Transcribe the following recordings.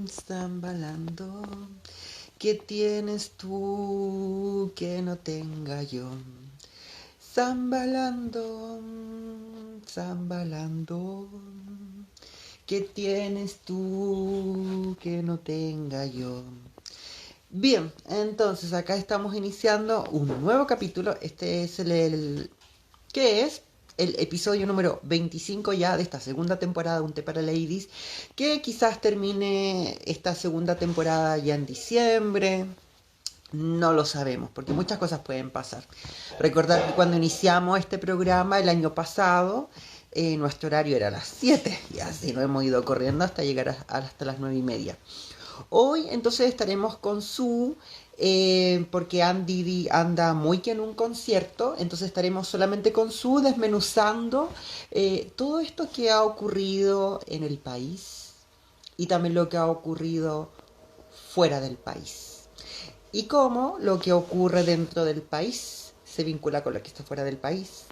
Zambalando, ¿qué tienes tú que no tenga yo? Zambalando, zambalando, ¿qué tienes tú que no tenga yo? Bien, entonces acá estamos iniciando un nuevo capítulo. Este es ¿qué es? El episodio número 25 ya de esta segunda temporada de Un Té para Ladies, que quizás termine esta segunda temporada ya en diciembre. No lo sabemos, porque muchas cosas pueden pasar. Recordar que cuando iniciamos este programa el año pasado, nuestro horario era a las 7 y así nos hemos ido corriendo hasta llegar hasta las 9:30. Hoy entonces estaremos con porque Andy anda muy que en un concierto, entonces estaremos solamente con desmenuzando todo esto que ha ocurrido en el país y también lo que ha ocurrido fuera del país. Y cómo lo que ocurre dentro del país se vincula con lo que está fuera del país.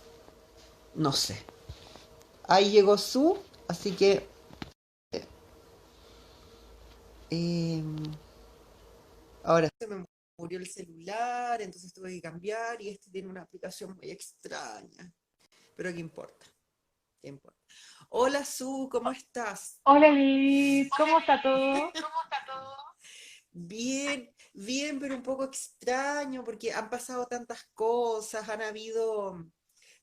No sé. Ahí llegó así que eh, ahora se me murió el celular, entonces tuve que cambiar y este tiene una aplicación muy extraña. Pero ¿qué importa? ¿Qué importa? Hola ¿cómo estás? Hola Liz, ¿cómo está todo? Bien, bien, pero un poco extraño porque han pasado tantas cosas, han habido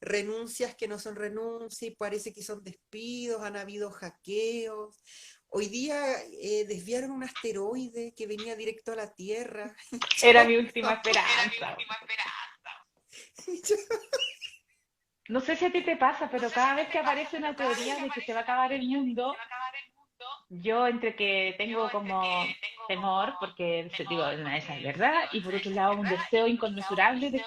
renuncias que no son renuncias y parece que son despidos, han habido hackeos. Hoy día desviaron un asteroide que venía directo a la Tierra. Era mi Yo- última esperanza. yo- No sé si a ti te pasa, pero cada vez que aparece una teoría de que se va a acabar el mundo, yo entre que tengo como temor, porque digo, una de esas es verdad, y por otro lado un deseo inconmensurable de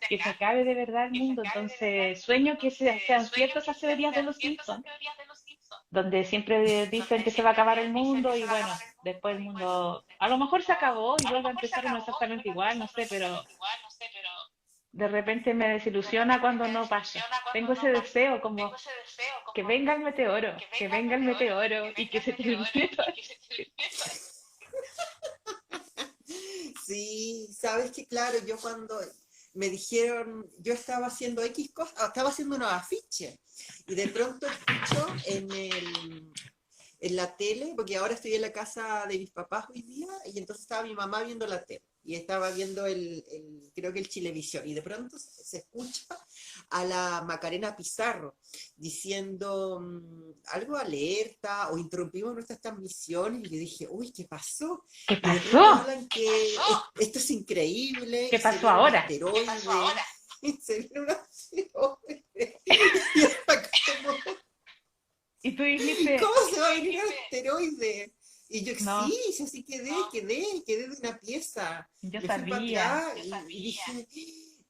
que se acabe de verdad el mundo. Entonces sueño que sean ciertas esas teorías de los Simpsons, donde siempre dicen que se va a acabar el mundo y bueno, después el mundo a lo mejor se acabó y vuelve a empezar uno exactamente igual, no sé, pero de repente me desilusiona cuando no pasa. Tengo ese deseo como que venga el meteoro, que venga el meteoro y que se termine todo esto. Sí, sabes que claro, yo cuando me dijeron, yo estaba haciendo X cosas, estaba haciendo unos afiches y de pronto escucho en la tele, porque ahora estoy en la casa de mis papás hoy día, y entonces estaba mi mamá viendo la tele, y estaba viendo creo que el Chilevisión, y de pronto se escucha a la Macarena Pizarro diciendo algo alerta, o interrumpimos nuestras transmisiones, y yo dije, uy, ¿qué pasó? ¿Qué Y de pronto pasó? hablan que esto es increíble, ¿Qué y se pasó viene un ahora? asteroide, y se viene un asteroide, y está como Y tú dijiste, ¿cómo se va a venir un asteroide? Y yo, no, sí, yo sí quedé de una pieza. yo Me fui para sabía. atrás y dije,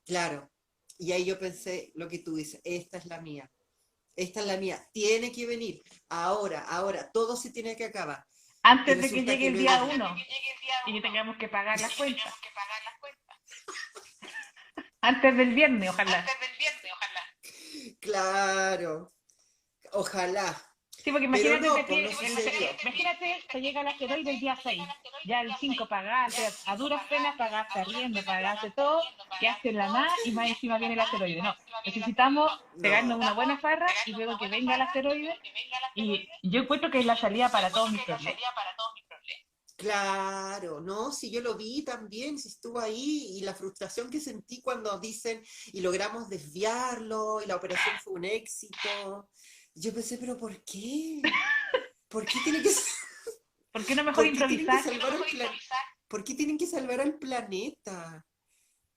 claro. Y ahí yo pensé lo que tú dices, esta es la mía, esta es la mía, tiene que venir, ahora, todo se tiene que acabar. Y Antes de que resulta llegue que el luego, día uno y tengamos que pagar las cuentas. Antes del viernes, ojalá. claro, ojalá, Sí, porque pero imagínate, no, pues no sucedió. imagínate, te llega el asteroide el día 6, ya el 5 pagaste, a duras penas pagaste arriendo, pagaste todo, quedaste en la nada y más encima viene el asteroide. No, necesitamos pegarnos una buena farra y luego que venga el asteroide y yo encuentro que es la salida para todos mis problemas. Claro, no, si yo lo vi también, si estuvo ahí y la frustración que sentí cuando dicen y logramos desviarlo y la operación fue un éxito. Yo pensé, pero ¿por qué? ¿Por qué tiene que, ¿Por qué no mejor por qué tienen que improvisar? salvar ¿por qué tienen que salvar al planeta?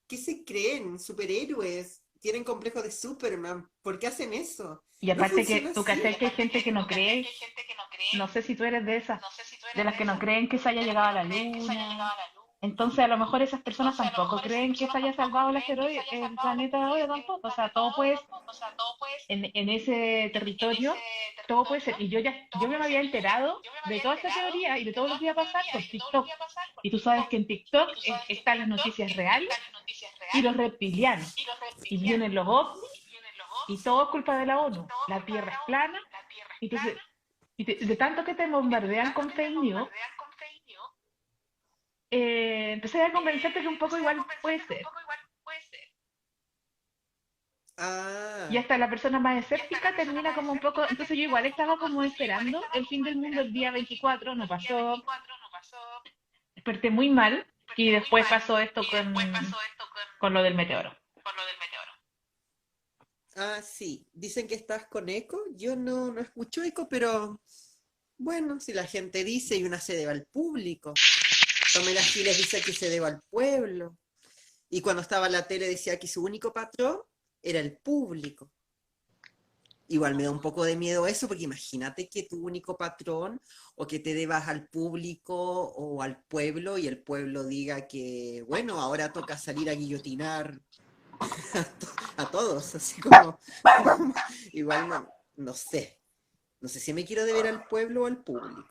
¿Qué se creen? ¿Superhéroes? ¿Tienen complejo de Superman? ¿Por qué hacen eso? Y No aparte funciona que tú así. cachai que hay gente que no cree, no sé si tú eres de esas, de las que no creen que se haya llegado a la luna. Entonces, a lo mejor esas personas tampoco creen que se haya salvado el asteroide, el planeta ahora tampoco. O sea, todo puede, en ese territorio, todo puede ser. Y yo me había enterado de toda esta teoría y de todo lo que iba a pasar por TikTok. Y tú sabes que en TikTok están las noticias reales y los reptilianos. Y vienen los ovnis y todo es culpa de la ONU. La Tierra es plana. Entonces, Y de tanto que te bombardean con fake news, empecé a convencerte que un poco igual puede ser. Y Ah, hasta la persona más escéptica termina como un poco, entonces yo igual estaba como esperando el fin del mundo el día 24, no pasó, desperté muy mal y después pasó esto con lo del meteoro. sí. Dicen que estás con eco. Yo no escucho eco, pero bueno, si la gente dice y una se debe al público. Pamela Giles dice que se debe al pueblo. Y cuando estaba en la tele decía que su único patrón era el público. Igual me da un poco de miedo eso, porque imagínate que tu único patrón o que te debas al público o al pueblo y el pueblo diga que, bueno, ahora toca salir a guillotinar a todos, así como, igual no sé, no sé si me quiero deber al pueblo o al público.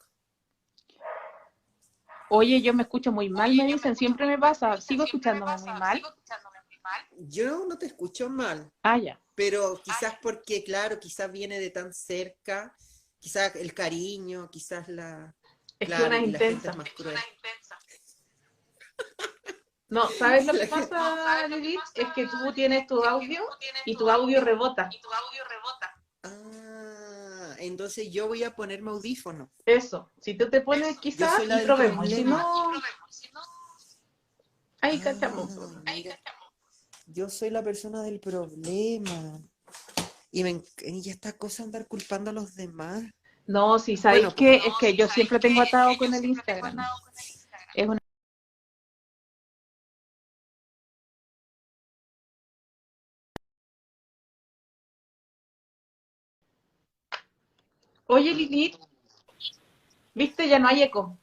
Oye, yo me escucho muy mal, me dicen, siempre me pasa, sigo escuchándome muy mal. Yo no te escucho mal, Ah, ya. pero quizás porque, claro, quizás viene de tan cerca, quizás el cariño, quizás Es que una claro, es y la gente es intensa. más cruel. No, ¿sabes lo La que gente... pasa, Judith? Es que tú tienes tu audio y tu audio rebota. Entonces yo voy a ponerme audífono. Eso, si tú te pones Yo quizás soy la y del probemos, si problema. no, ahí cachamos. Ah, mira, yo soy la persona del problema. Y esta cosa andar culpando a los demás. No, si sabéis Bueno, pues. que es que yo siempre tengo atado con el Instagram. Es una... Oye, Lilith, viste, ya no hay eco.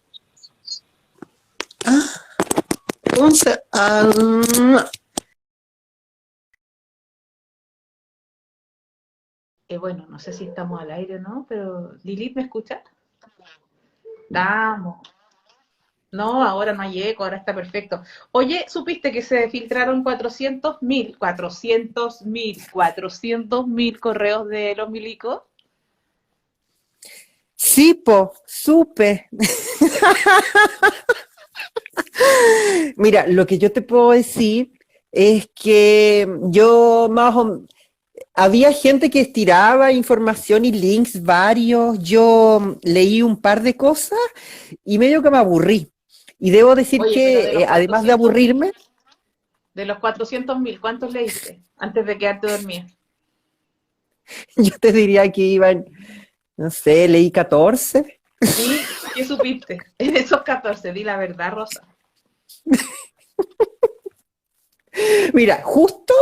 Entonces, Bueno, no sé si estamos al aire o no, pero Lilith, ¿me escucha? Vamos. No, ahora no hay eco, ahora está perfecto. Oye, ¿supiste que se filtraron 400.000 correos de los milicos? sí, po, supe. Mira, lo que yo te puedo decir es que yo había gente que estiraba información y links varios. Yo leí un par de cosas y medio que me aburrí. Y debo decir Oye, pero que, además de aburrirme, de los 400.000, ¿cuántos leíste antes de quedarte dormida? yo te diría que iban, no sé, leí 14. ¿Y qué supiste? En esos 14, di la verdad, Rosa. Mira, justo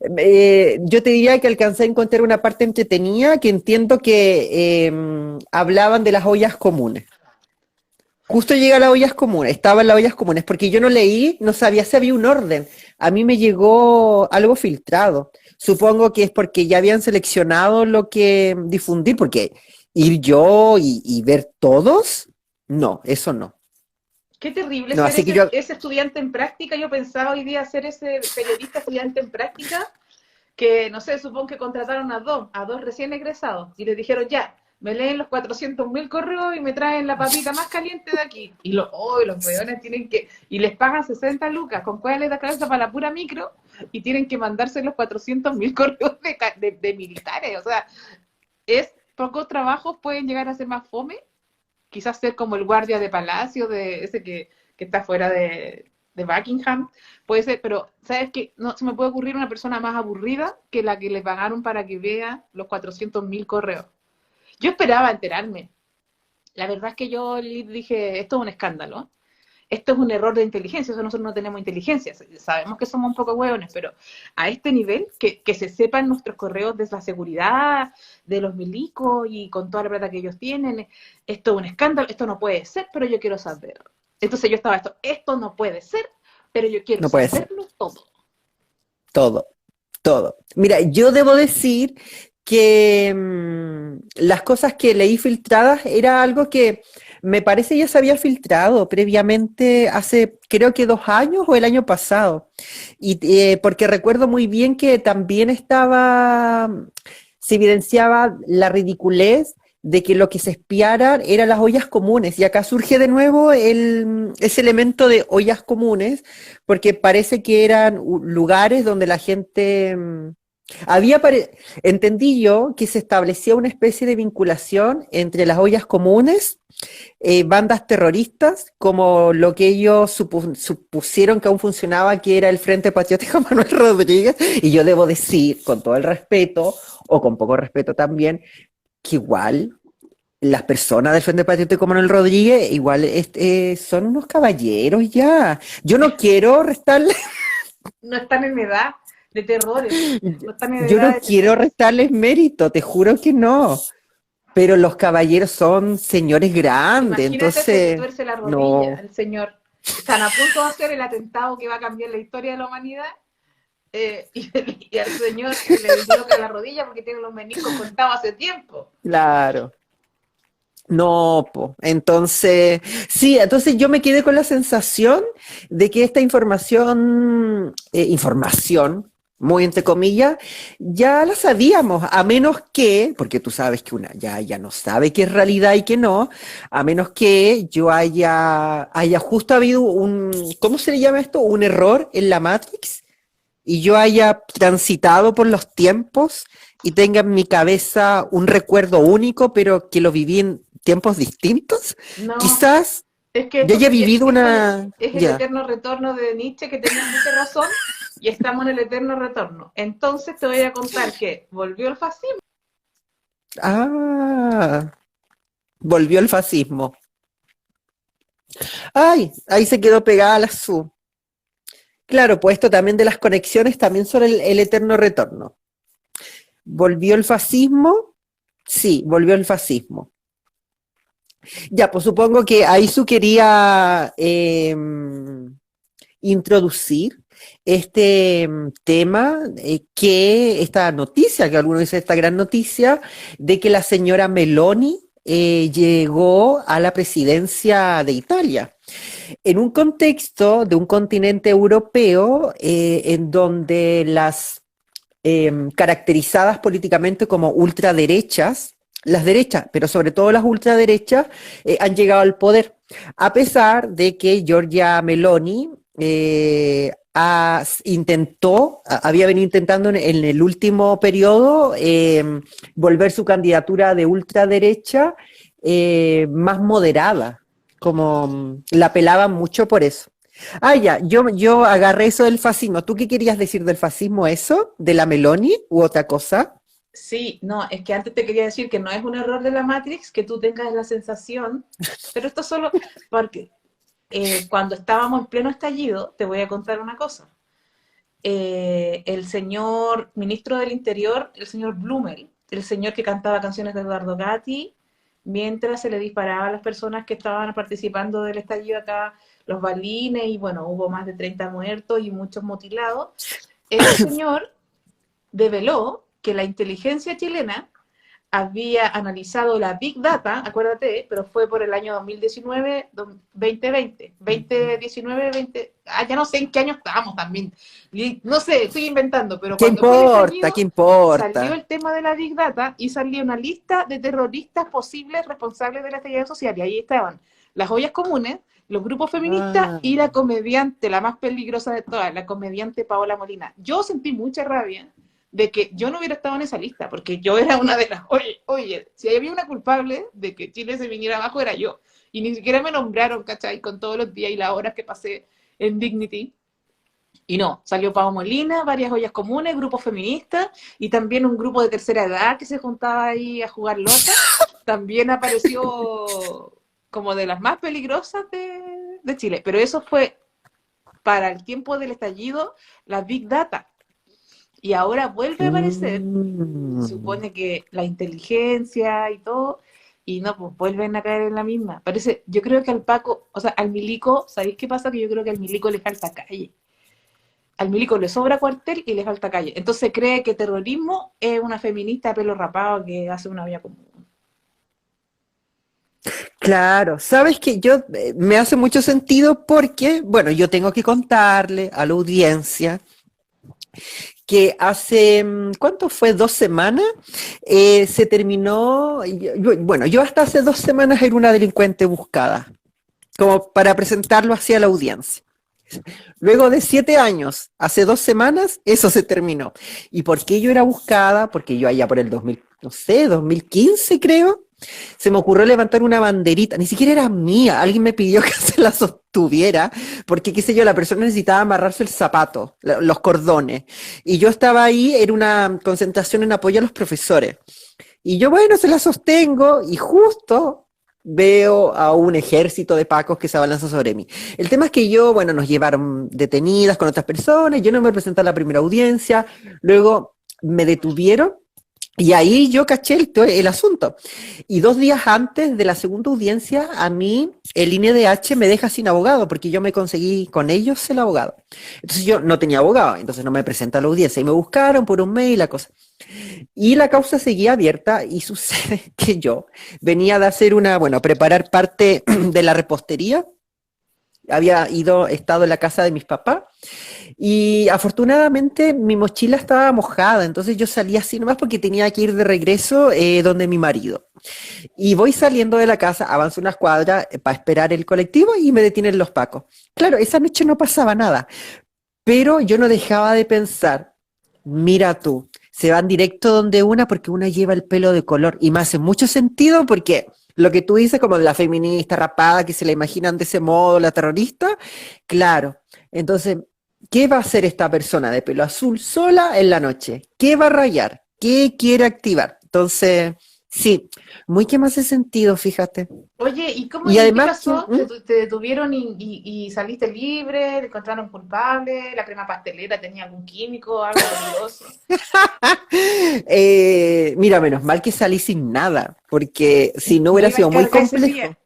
yo te diría que alcancé a encontrar una parte entretenida que entiendo que hablaban de las ollas comunes. Justo llega a las ollas comunes, estaba en las ollas comunes, porque yo no leí, no sabía si había un orden. A mí me llegó algo filtrado. Supongo que es porque ya habían seleccionado lo que difundir, porque ir yo y ver todos, no, eso no. Qué terrible No, ser así que yo, ese estudiante en práctica. Yo pensaba hoy día ser ese periodista estudiante en práctica que, no sé, supongo que contrataron a dos recién egresados y les dijeron, ya, me leen los 400.000 correos y me traen la papita más caliente de aquí. Y los weones tienen que, y les pagan 60 lucas con cuál de cabeza para la pura micro y tienen que mandarse los 400.000 correos de militares. O sea, pocos trabajos pueden llegar a ser más fome, quizás ser como el guardia de palacio, de ese que está fuera de Buckingham, puede ser, pero ¿sabes qué? No se me puede ocurrir una persona más aburrida que la que le pagaron para que vea los 400.000 correos. Yo esperaba enterarme. La verdad es que yo dije, esto es un escándalo, esto es un error de inteligencia, o sea, nosotros no tenemos inteligencia, sabemos que somos un poco hueones, pero a este nivel, que se sepan nuestros correos de la seguridad, de los milicos y con toda la plata que ellos tienen, esto es un escándalo, esto no puede ser, pero yo quiero saber. Entonces yo estaba esto no puede ser, pero yo quiero no puede ser, saberlo todo. todo, todo. Mira, yo debo decir que las cosas que leí filtradas era algo que me parece ya se había filtrado previamente hace creo que 2 años o el año pasado. Y porque recuerdo muy bien que también se evidenciaba la ridiculez de que lo que se espiaran eran las ollas comunes. Y acá surge de nuevo ese elemento de ollas comunes, porque parece que eran lugares donde la gente... había entendí yo que se establecía una especie de vinculación entre las ollas comunes, bandas terroristas, como lo que ellos supusieron que aún funcionaba, que era el Frente Patriótico Manuel Rodríguez, y yo debo decir, con todo el respeto, o con poco respeto también, que igual las personas del Frente Patriótico Manuel Rodríguez, igual son unos caballeros ya. Yo no quiero restarle. No están en edad de terrores, no están en Yo edad no de quiero terrores. restarles mérito, te juro que no. Pero los caballeros son señores grandes, Imagínate, se le entonces, tuerce la rodilla no. al señor. Están a punto de hacer el atentado que va a cambiar la historia de la humanidad. Y al señor se le disloca la rodilla porque tiene los meniscos contados hace tiempo. Claro. No, po. Entonces, sí, entonces yo me quedé con la sensación de que esta información, muy entre comillas, ya la sabíamos, a menos que, porque tú sabes que una ya no sabe qué es realidad y qué no, a menos que yo haya justo habido ¿cómo se le llama esto? Un error en la Matrix y yo haya transitado por los tiempos y tenga en mi cabeza un recuerdo único, pero que lo viví en tiempos distintos, No, quizás es que yo eso haya vivido una... es el Ya. eterno retorno de Nietzsche, que tenía mucha razón, y estamos en el eterno retorno. Entonces te voy a contar que volvió el fascismo. Ah, volvió el fascismo. Ay, ahí se quedó pegada la SU. Claro, pues esto también de las conexiones también son el eterno retorno. ¿Volvió el fascismo? Sí, volvió el fascismo. Ya, pues supongo que Aizu quería introducir este tema, esta noticia, que algunos dicen esta gran noticia, de que la señora Meloni llegó a la presidencia de Italia, en un contexto de un continente europeo en donde las caracterizadas políticamente como ultraderechas, las derechas, pero sobre todo las ultraderechas, han llegado al poder, a pesar de que Giorgia Meloni había venido intentando en el último periodo volver su candidatura de ultraderecha más moderada, como la pelaban mucho por eso. Ah, ya, yo agarré eso del fascismo. ¿Tú qué querías decir del fascismo, eso? ¿De la Meloni u otra cosa? Sí, no, es que antes te quería decir que no es un error de la Matrix que tú tengas la sensación, pero esto solo porque cuando estábamos en pleno estallido, te voy a contar una cosa. El señor ministro del Interior, el señor Blumel, el señor que cantaba canciones de Eduardo Gatti, mientras se le disparaba a las personas que estaban participando del estallido acá, los balines, y bueno, hubo más de 30 muertos y muchos mutilados. Este señor develó que la inteligencia chilena había analizado la Big Data, acuérdate, pero fue por el año 2019, 2020, 2019, 20, ya no sé en qué año estábamos también, no sé, estoy inventando, pero ¿Qué cuando fue el importa? ¿Qué estallido, salió importa? el tema de la Big Data y salió una lista de terroristas posibles responsables del estallido social, y ahí estaban las ollas comunes, los grupos feministas Ah, y la comediante, la más peligrosa de todas, la comediante Paola Molina. Yo sentí mucha rabia de que yo no hubiera estado en esa lista, porque yo era una de las, oye, si había una culpable de que Chile se viniera abajo era yo, y ni siquiera me nombraron, ¿cachai? Con todos los días y las horas que pasé en Dignity, y no, salió Pau Molina, varias ollas comunes, grupos feministas, y también un grupo de tercera edad que se juntaba ahí a jugar lota, también apareció como de las más peligrosas de Chile, pero eso fue para el tiempo del estallido, la Big Data, y ahora vuelve a aparecer, se mm. supone que la inteligencia y todo, y no, pues vuelven a caer en la misma. Parece, yo creo que al Paco, o sea, al Milico, ¿sabéis qué pasa? Que yo creo que al Milico le falta calle. Al Milico le sobra cuartel y le falta calle. Entonces cree que terrorismo es una feminista de pelo rapado que hace una vía común. Claro, sabes que yo me hace mucho sentido porque, bueno, yo tengo que contarle a la audiencia que hace, ¿cuánto fue? 2 semanas, se terminó, bueno, yo hasta hace 2 semanas era una delincuente buscada, como para presentarlo hacia la audiencia. Luego de 7 años, hace 2 semanas, eso se terminó. ¿Y por qué yo era buscada? Porque yo allá por el 2000, no sé, 2015 creo, se me ocurrió levantar una banderita, ni siquiera era mía, alguien me pidió que se la sostuviera, porque qué sé yo, la persona necesitaba amarrarse el zapato, los cordones, y yo estaba ahí, era una concentración en apoyo a los profesores, y yo, bueno, se la sostengo, y justo veo a un ejército de pacos que se abalanza sobre mí. El tema es que yo, bueno, nos llevaron detenidas con otras personas, yo no me presenté a la primera audiencia, luego me detuvieron, y ahí yo caché el asunto. Y 2 días antes de la segunda audiencia, a mí el INDH me deja sin abogado, porque yo me conseguí con ellos el abogado. Entonces yo no tenía abogado, entonces no me presenté a la audiencia. Y me buscaron por un mail, la cosa. Y la causa seguía abierta y sucede que yo venía de hacer preparar parte de la repostería. Había estado en la casa de mis papás. Y afortunadamente mi mochila estaba mojada, entonces yo salí así nomás porque tenía que ir de regreso donde mi marido. Y voy saliendo de la casa, avanzo unas cuadras para esperar el colectivo y me detienen los pacos. Claro, esa noche no pasaba nada, pero yo no dejaba de pensar, mira tú, se van directo donde una porque una lleva el pelo de color y me hace mucho sentido porque lo que tú dices como de la feminista rapada que se la imaginan de ese modo, la terrorista, claro, entonces... ¿Qué va a hacer esta persona de pelo azul sola en la noche? ¿Qué va a rayar? ¿Qué quiere activar? Entonces, sí, muy que me hace sentido, fíjate. Oye, ¿y cómo Y qué además, pasó? ¿Te detuvieron y saliste libre? ¿Te encontraron culpable? ¿La crema pastelera tenía algún químico, algo peligroso? mira, menos mal que salí sin nada, porque si no ¿No hubiera iba a sido muy cargar ese complejo. día?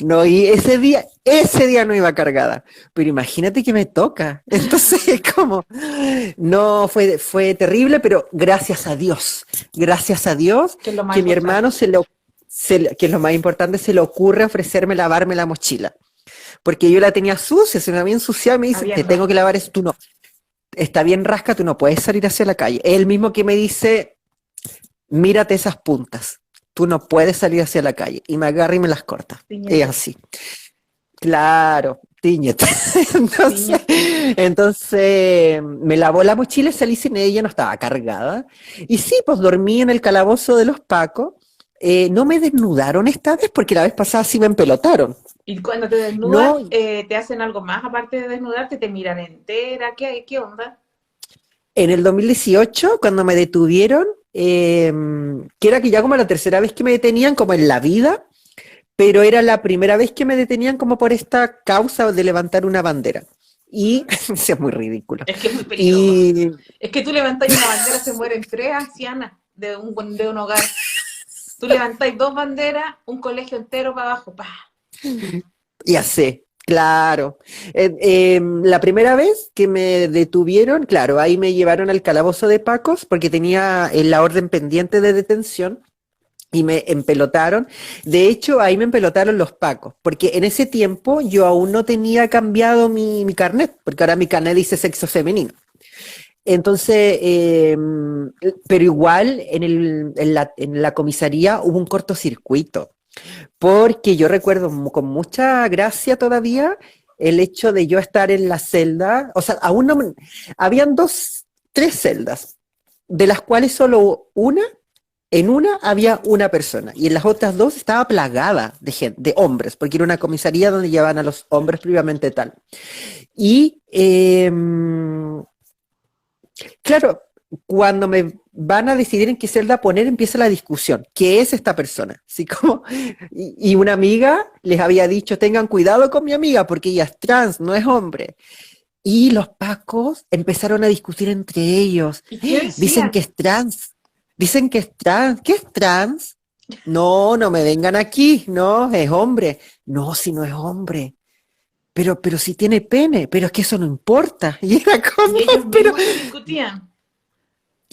No, y ese día no iba cargada, pero imagínate que me toca. Entonces es como, no, fue terrible, pero gracias a Dios Que es lo más que mi hermano importante. que es lo más importante, se le ocurre ofrecerme lavarme la mochila, porque yo la tenía sucia, se me había ensuciado y me dice, Había te tengo que lavar eso, tú no, está bien rasca, tú no puedes salir hacia la calle. Es el mismo que me dice, mírate esas puntas, tú no puedes salir hacia la calle, y me agarra y me las corta. Es tiñete, así. Claro, tíñete. Entonces, tiñete. entonces me lavó la mochila y salí sin ella, no estaba cargada. Y sí, pues dormí en el calabozo de los Pacos. No me desnudaron esta vez porque la vez pasada sí me empelotaron. Y cuando te desnudan, No, ¿te hacen algo más aparte de desnudarte? ¿Te miran entera? ¿Qué onda? en el 2018, cuando me detuvieron, que era que ya como la tercera vez que me detenían, como en la vida, pero era la primera vez que me detenían como por esta causa de levantar una bandera. Y eso es muy ridículo. Es que es muy peligroso. Y Es que tú levantáis una bandera, se mueren 3 ancianas de un hogar. Tú levantáis 2 banderas, un colegio entero para abajo. ¡Pah! ya sé, claro. La primera vez que me detuvieron, claro, ahí me llevaron al calabozo de Pacos porque tenía la orden pendiente de detención y me empelotaron. De hecho, ahí me empelotaron los Pacos, porque en ese tiempo yo aún no tenía cambiado mi carnet, porque ahora mi carnet dice sexo femenino. Entonces, pero igual en la comisaría hubo un cortocircuito, porque yo recuerdo con mucha gracia todavía el hecho de yo estar en la celda, o sea, aún no, habían 3 celdas, de las cuales solo en una había una persona, y en las otras 2 estaba plagada de gente, de hombres, porque era una comisaría donde llevaban a los hombres previamente tal. Y claro, cuando me van a decidir en qué celda poner, empieza la discusión. ¿Qué es esta persona? Así como, y una amiga les había dicho, tengan cuidado con mi amiga porque ella es trans, no es hombre. Y los pacos empezaron a discutir entre ellos. ¿Y qué Dicen decían? que es trans. Dicen que es trans. ¿Qué es trans? No, no me vengan aquí. No, es hombre. No, si no es hombre. Pero si tiene pene. Pero es que eso no importa. Y era como, Y ellos pero... mismos se discutían.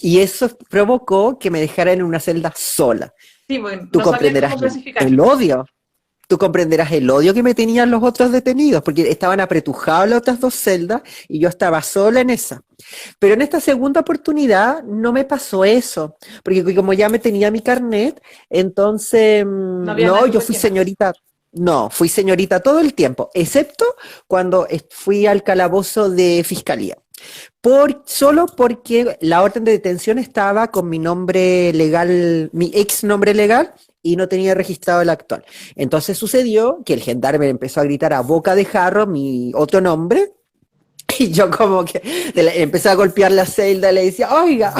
Y eso provocó que me dejaran en una celda sola. Sí, porque Tú no sabían comprenderás cómo clasificar. el odio. tú comprenderás el odio que me tenían los otros detenidos, porque estaban apretujados las otras 2 celdas y yo estaba sola en esa. Pero en esta segunda oportunidad no me pasó eso, porque como ya me tenía mi carnet, entonces, No había nadie yo fui cuestionando. señorita. No, fui señorita todo el tiempo, excepto cuando fui al calabozo de fiscalía. Solo porque la orden de detención estaba con mi nombre legal, mi ex nombre legal, y no tenía registrado el actual. Entonces sucedió que el gendarme empezó a gritar a boca de jarro mi otro nombre, y yo como que empecé a golpear la celda y le decía, oiga,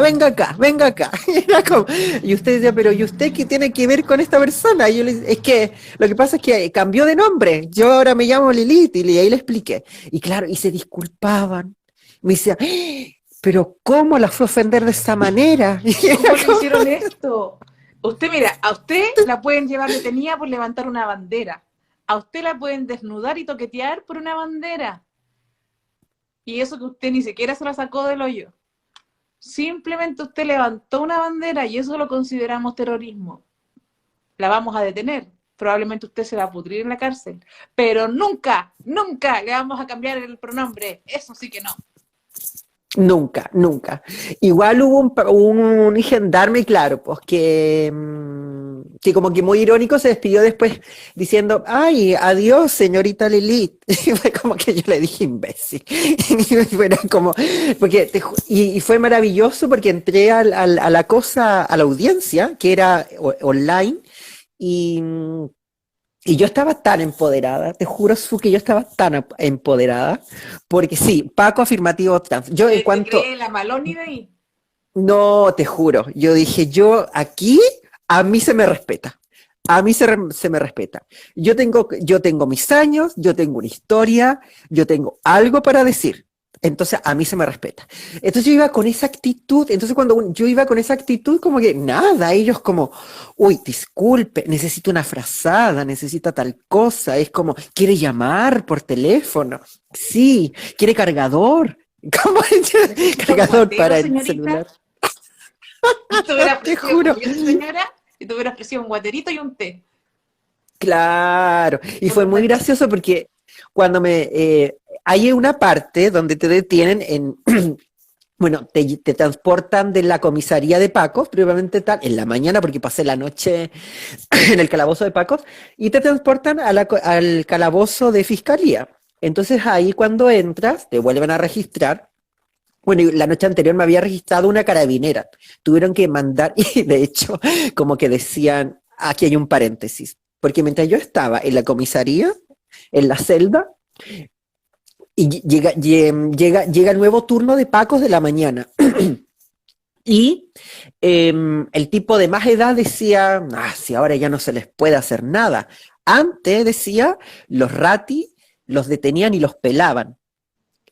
venga acá, venga acá. Y era como, y usted decía, pero ¿y usted qué tiene que ver con esta persona? Y yo le decía, es que lo que pasa es que cambió de nombre, yo ahora me llamo Lilith, y ahí le expliqué. Y claro, y se disculpaban. Me decía, pero ¿cómo la fue a ofender de esa manera? Y ¿Cómo era le como, hicieron esto? Usted, mira, a usted la pueden llevar detenida por levantar una bandera. A usted la pueden desnudar y toquetear por una bandera. Y eso que usted ni siquiera se la sacó del hoyo. Simplemente usted levantó una bandera y eso lo consideramos terrorismo. La vamos a detener. Probablemente usted se va a pudrir en la cárcel. Pero nunca, nunca le vamos a cambiar el pronombre. Eso sí que no. nunca, nunca. Igual hubo un gendarme, claro, pues que como que muy irónico se despidió después diciendo, ay, adiós, señorita Lilith. Y fue como que yo le dije imbécil. Y fue como, porque y fue maravilloso porque entré a la cosa, a la audiencia, que era online, y, y yo estaba tan empoderada, te juro, Su, que yo estaba tan empoderada, porque sí, Paco afirmativo trans. Yo en ¿Te cuanto, crees la Maloni de ahí? no, te juro, yo dije, yo aquí, a mí se me respeta. A mí se me respeta. Yo tengo mis años, yo tengo una historia, yo tengo algo para decir. Entonces, a mí se me respeta. Entonces, yo iba con esa actitud. Entonces, cuando yo iba con esa actitud, como que nada, ellos como, uy, disculpe, necesito una frazada, necesita tal cosa. Es como, ¿quiere llamar por teléfono? Sí, ¿quiere cargador? ¿Cómo? ¿Necesita un Cargador guatero, para el señorita? celular. Y te hubiera Te ofrecido, juro. como yo soy señora, y te hubiera ofrecido un guaterito y un té. Claro, y Por fue muy supuesto. gracioso porque cuando hay una parte donde te detienen bueno, te transportan de la comisaría de Pacos, previamente tal, en la mañana porque pasé la noche en el calabozo de Pacos, y te transportan al calabozo de fiscalía. Entonces ahí cuando entras, te vuelven a registrar. Bueno, y la noche anterior me había registrado una carabinera. Tuvieron que mandar, y de hecho, como que decían, aquí hay un paréntesis, porque mientras yo estaba en la comisaría, en la celda, y llega el nuevo turno de Pacos de la mañana. Y el tipo de más edad decía, si ahora ya no se les puede hacer nada. Antes decía, los rati los detenían y los pelaban.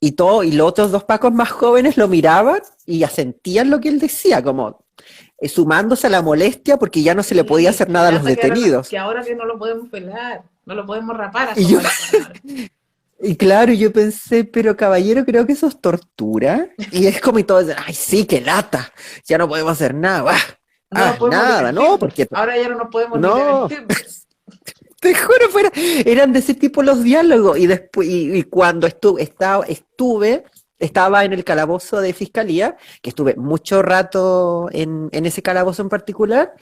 Y los otros 2 Pacos más jóvenes lo miraban y asentían lo que él decía, como sumándose a la molestia porque ya no se le podía hacer nada a los detenidos. Que ahora que no lo podemos pelar, no lo podemos rapar a Y esos yo, maricones. y claro, yo pensé, pero caballero, creo que eso es tortura. Y es como y todo, ay, sí, qué lata, ya no podemos hacer nada. No nos podemos Nada, no, divertir. porque Ahora ya no nos podemos ni no, divertir. te juro, eran de ese tipo los diálogos. Y después, y cuando estaba en el calabozo de fiscalía, que estuve mucho rato en ese calabozo en particular,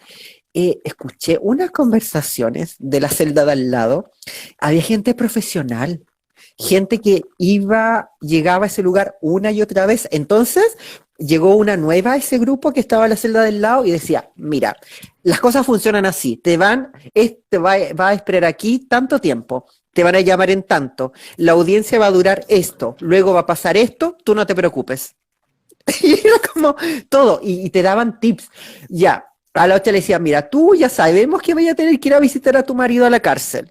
escuché unas conversaciones de la celda de al lado. Había gente profesional, gente que llegaba a ese lugar una y otra vez. Entonces llegó una nueva a ese grupo que estaba en la celda del lado y decía, mira, las cosas funcionan así, va a esperar aquí tanto tiempo, te van a llamar en tanto, la audiencia va a durar esto, luego va a pasar esto, tú no te preocupes. Y era como todo, y te daban tips. Ya, a la otra le decían, mira, tú ya sabemos que vaya a tener que ir a visitar a tu marido a la cárcel.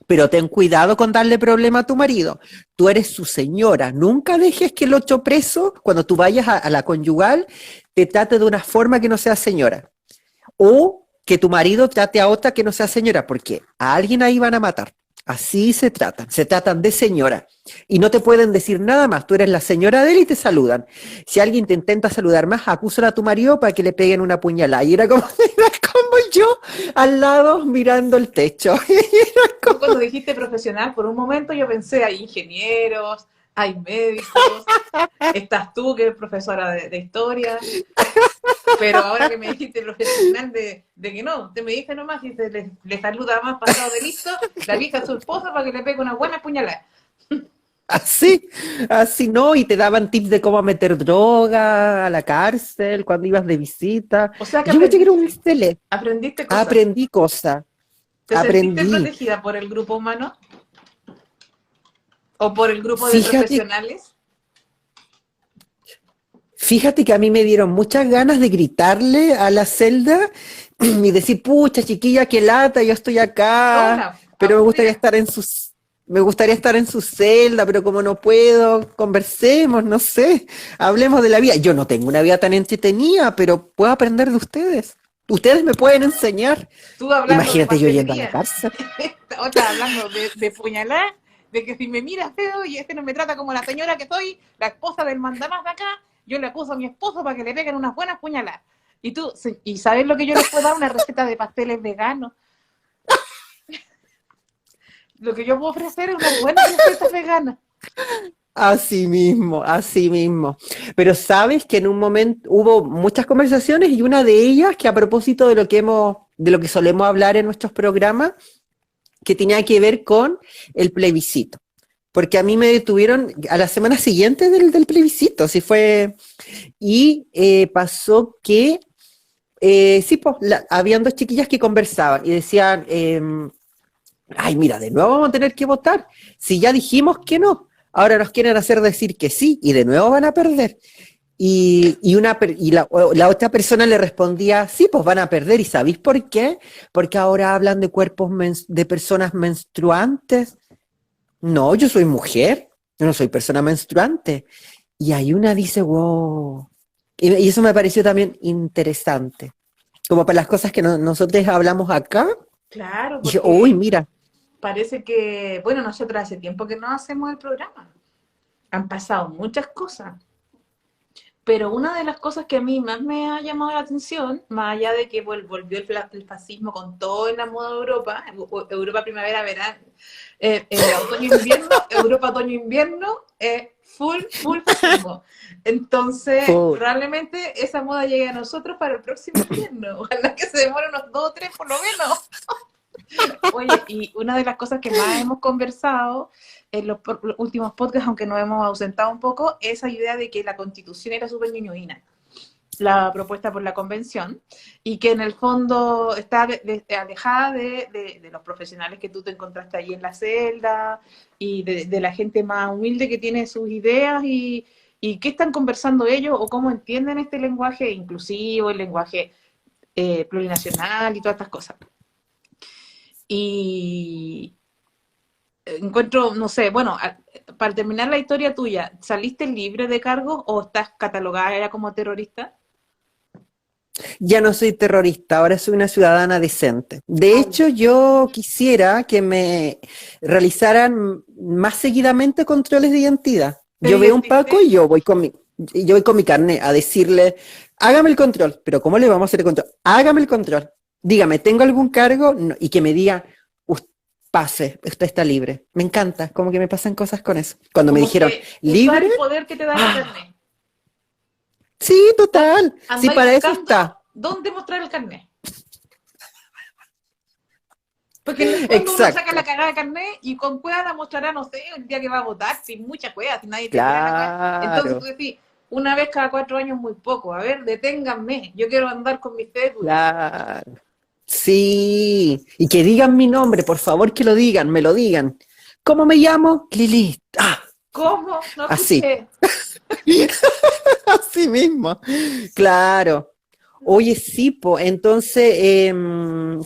Pero ten cuidado con darle problema a tu marido. Tú eres su señora. Nunca dejes que el otro preso, cuando tú vayas a la conyugal, te trate de una forma que no sea señora. O que tu marido trate a otra que no sea señora, porque a alguien ahí van a matar. Así se tratan de señora. Y no te pueden decir nada más. Tú eres la señora de él y te saludan. Si alguien te intenta saludar más, acúsala a tu marido para que le peguen una puñalada. Y era como yo al lado mirando el techo. Tú cuando dijiste profesional, por un momento yo pensé, hay ingenieros, hay médicos, estás tú que eres profesora de historia, pero ahora que me dijiste profesional de que no, te me dice nomás y le saluda más pasado de listo, la vieja a su esposa para que le pegue una buena puñalada. Así, así no, y te daban tips de cómo meter droga a la cárcel cuando ibas de visita. O sea que Yo me era un excelente. aprendiste cosas. Aprendí cosas, ¿Te sentiste aprendí. protegida por el grupo humano? ¿O por el grupo de Fíjate, profesionales? fíjate que a mí me dieron muchas ganas de gritarle a la celda y decir, pucha, chiquilla, qué lata, yo estoy acá, Sola, pero aburrida. me gustaría estar en su celda, pero como no puedo, conversemos, no sé, hablemos de la vida. Yo no tengo una vida tan entretenida, pero puedo aprender de ustedes. Ustedes me pueden enseñar. Tú hablando de Imagínate yo yendo a la pastelería, cárcel. otra hablando de puñalar, de que si me mira feo y este no me trata como la señora que soy, la esposa del mandamás de acá, yo le acuso a mi esposo para que le peguen unas buenas puñaladas. Y tú, ¿y sabes lo que yo les puedo dar? Una receta de pasteles veganos. Lo que yo puedo ofrecer es una buena receta vegana. Así mismo, así mismo. Pero sabes que en un momento hubo muchas conversaciones y una de ellas que a propósito de lo que solemos hablar en nuestros programas, que tenía que ver con el plebiscito. Porque a mí me detuvieron a la semana siguiente del plebiscito, así fue. Y pasó que, sí, pues, habían dos chiquillas que conversaban y decían, ay, mira, de nuevo vamos a tener que votar. Si ya dijimos que no, ahora nos quieren hacer decir que sí y de nuevo van a perder. La otra persona le respondía, sí, pues van a perder. ¿Y sabéis por qué? Porque ahora hablan de de personas menstruantes. No, yo soy mujer, yo no soy persona menstruante. Y ahí una dice, wow. Y eso me pareció también interesante. Como para las cosas que nosotros hablamos acá. Claro, Y yo, uy, porque mira. parece que, bueno, nosotros hace tiempo que no hacemos el programa. Han pasado muchas cosas. Pero una de las cosas que a mí más me ha llamado la atención, más allá de que volvió el fascismo con todo en la moda de Europa, Europa primavera-verano, otoño-invierno, Europa otoño-invierno, full fascismo. Entonces, Full. probablemente esa moda llegue a nosotros para el próximo invierno. Ojalá que se demore unos 2 o 3 por lo menos. Oye, y una de las cosas que más hemos conversado en los últimos podcasts, aunque nos hemos ausentado un poco, es esa idea de que la Constitución era súper ñoñoína, la propuesta por la Convención, y que en el fondo está alejada de los profesionales que tú te encontraste ahí en la celda, y de la gente más humilde que tiene sus ideas, y qué están conversando ellos, o cómo entienden este lenguaje inclusivo, el lenguaje plurinacional y todas estas cosas. Y encuentro, no sé, bueno, para terminar la historia tuya, ¿saliste libre de cargos o estás catalogada ya como terrorista? Ya no soy terrorista, ahora soy una ciudadana decente. De hecho, yo quisiera que me realizaran más seguidamente controles de identidad. Yo veo un Paco y yo voy con mi carnet a decirle, hágame el control. Pero ¿cómo le vamos a hacer el control? Hágame el control. Dígame, ¿tengo algún cargo? No, y que me diga, pase, usted está libre. Me encanta, como que me pasan cosas con eso. Cuando me dijeron, ¿libre? El poder que te da el carnet. Sí, total. Sí, para eso está. ¿Dónde mostrar el carnet? Porque en el fondo uno saca la cagada de carnet y con cueva la mostrará, no sé, el día que va a votar, sin mucha cueva, sin nadie te tira la cueva. Entonces tú decís, una vez cada 4 años muy poco. A ver, deténganme, yo quiero andar con mi cédula. Claro. Sí, y que digan mi nombre, por favor que lo digan, me lo digan. ¿Cómo me llamo? Lilith. Ah, ¿cómo? No así. Escuché. Así mismo. Claro. Oye, sí, entonces,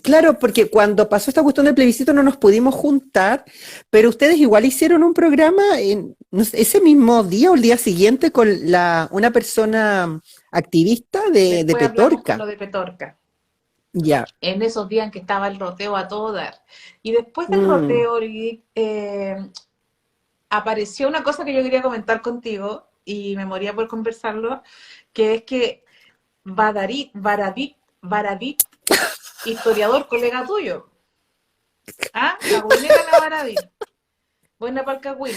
claro, porque cuando pasó esta cuestión del plebiscito no nos pudimos juntar, pero ustedes igual hicieron un programa no sé, ese mismo día o el día siguiente con una persona activista de Petorca. Con lo de Petorca. Ya. En esos días en que estaba el roteo a todo dar. Y después del roteo, apareció una cosa que yo quería comentar contigo, y me moría por conversarlo, que es que Baradit historiador, colega tuyo. ¿Ah? Cagüinera la Baradit. Buena para el Cagüín.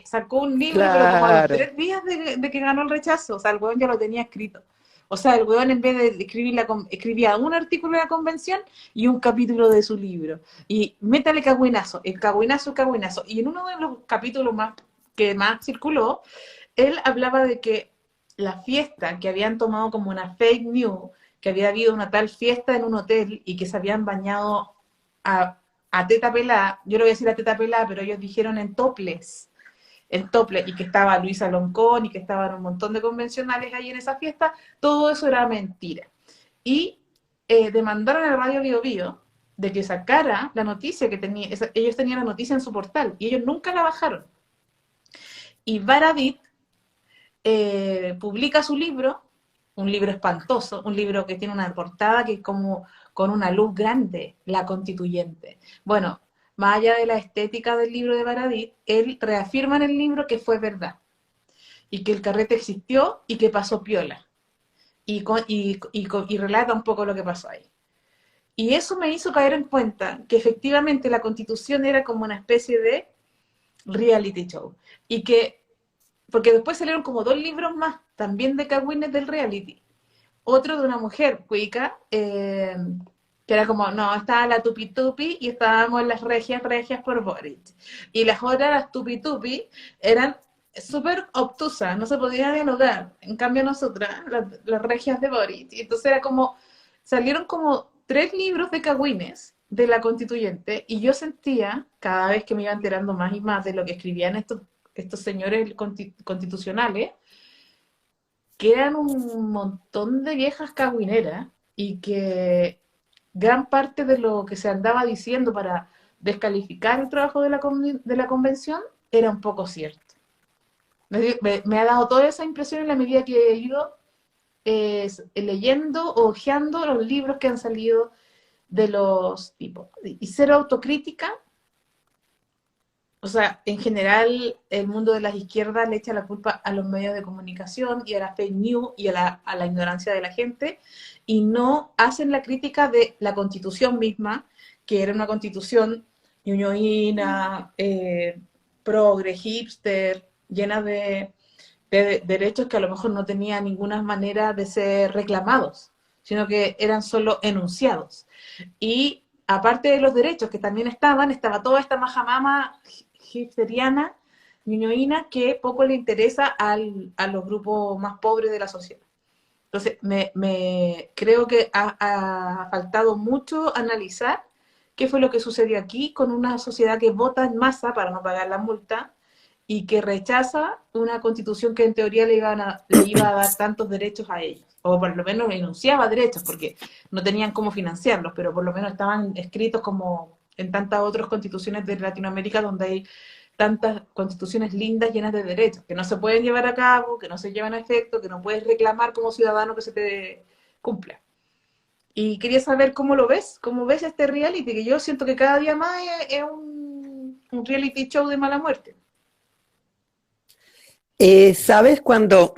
Sacó un libro, pero como a los Claro. 3 días de que ganó el rechazo. O sea, el weón ya lo tenía escrito. O sea, el weón en vez de escribir escribía un artículo de la convención y un capítulo de su libro. Y métale cagüinazo, el cagüinazo, el cagüinazo. Y en uno de los capítulos que más circuló, él hablaba de que la fiesta que habían tomado como una fake news, que había habido una tal fiesta en un hotel y que se habían bañado a teta pelada, yo le voy a decir a teta pelada, pero ellos dijeron en topless, y que estaba Luisa Loncón y que estaban un montón de convencionales ahí en esa fiesta, todo eso era mentira. Y demandaron a la Radio Bio Bio de que sacara la noticia que tenía, ellos tenían la noticia en su portal y ellos nunca la bajaron. Y Baradit publica su libro, un libro espantoso, un libro que tiene una portada que es como con una luz grande, La Constituyente. Bueno, más allá de la estética del libro de Baradit, él reafirma en el libro que fue verdad, y que el carrete existió y que pasó piola, y relata un poco lo que pasó ahí. Y eso me hizo caer en cuenta que efectivamente la Constitución era como una especie de reality show, y que, porque después salieron como 2 libros más, también de cagüines del reality, otro de una mujer cuica, que era como, no, estaba la tupi tupi y estábamos las regias por Boric. Y las otras, las tupi tupi, eran súper obtusas, no se podía dialogar. En cambio nosotras, las regias de Boric. Y entonces era como, salieron como 3 libros de cagüines de la constituyente y yo sentía, cada vez que me iba enterando más y más de lo que escribían estos señores constitucionales, que eran un montón de viejas cagüineras y que gran parte de lo que se andaba diciendo para descalificar el trabajo de la convención era un poco cierto. Me ha dado toda esa impresión en la medida que he ido leyendo o hojeando los libros que han salido de los tipos. Y ser autocrítica, o sea, en general el mundo de las izquierdas le echa la culpa a los medios de comunicación y a la fake news y a la ignorancia de la gente, y no hacen la crítica de la constitución misma, que era una constitución ñoñoína, progre, hipster, llena de derechos que a lo mejor no tenía ninguna manera de ser reclamados, sino que eran solo enunciados. Y aparte de los derechos que también estaba toda esta majamama hipsteriana, ñoñoína, que poco le interesa a los grupos más pobres de la sociedad. Entonces, creo que ha faltado mucho analizar qué fue lo que sucedió aquí con una sociedad que vota en masa para no pagar la multa y que rechaza una constitución que en teoría le iba a dar tantos derechos a ellos, o por lo menos enunciaba derechos, porque no tenían cómo financiarlos, pero por lo menos estaban escritos como en tantas otras constituciones de Latinoamérica donde hay tantas constituciones lindas llenas de derechos, que no se pueden llevar a cabo, que no se llevan a efecto, que no puedes reclamar como ciudadano que se te cumpla. Y quería saber cómo ves este reality, que yo siento que cada día más es un reality show de mala muerte. ¿Sabes cuando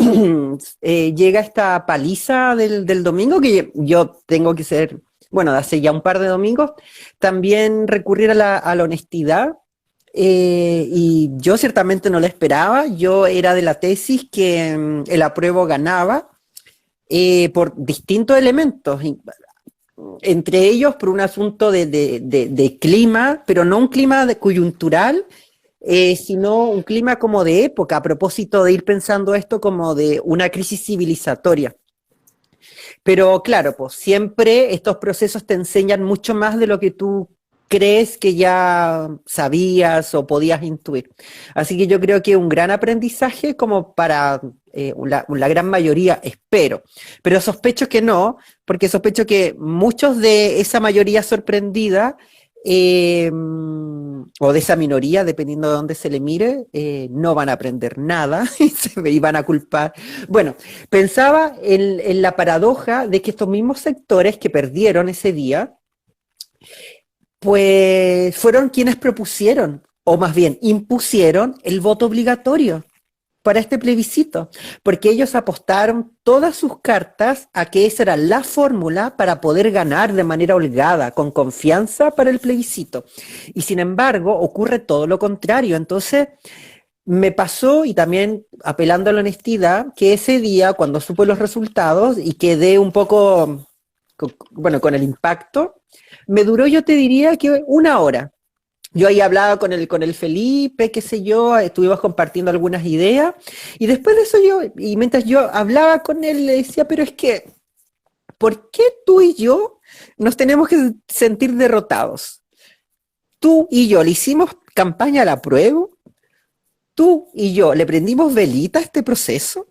llega esta paliza del domingo? Que yo tengo que ser, bueno, de hace ya un par de domingos, también recurrir a la honestidad. Y yo ciertamente no la esperaba. Yo era de la tesis que el apruebo ganaba por distintos elementos, entre ellos por un asunto de clima, pero no un clima coyuntural, sino un clima como de época, a propósito de ir pensando esto como de una crisis civilizatoria. Pero claro, pues siempre estos procesos te enseñan mucho más de lo que tú crees que ya sabías o podías intuir. Así que yo creo que un gran aprendizaje como para la gran mayoría, espero. Pero sospecho que no, porque sospecho que muchos de esa mayoría sorprendida o de esa minoría, dependiendo de dónde se le mire, no van a aprender nada y van a culpar. Bueno, pensaba en la paradoja de que estos mismos sectores que perdieron ese día, pues fueron quienes propusieron, o más bien impusieron, el voto obligatorio. para este plebiscito, porque ellos apostaron todas sus cartas a que esa era la fórmula para poder ganar de manera holgada, con confianza para el plebiscito. Y sin embargo, ocurre todo lo contrario. Entonces, me pasó, y también apelando a la honestidad, que ese día, cuando supe los resultados y quedé un poco, bueno, con el impacto, me duró, yo te diría que 1 hora. Yo ahí hablaba con el Felipe, qué sé yo, estuvimos compartiendo algunas ideas, y después de eso y mientras yo hablaba con él, le decía, pero es que, ¿por qué tú y yo nos tenemos que sentir derrotados? Tú y yo le hicimos campaña a la prueba, tú y yo le prendimos velita a este proceso.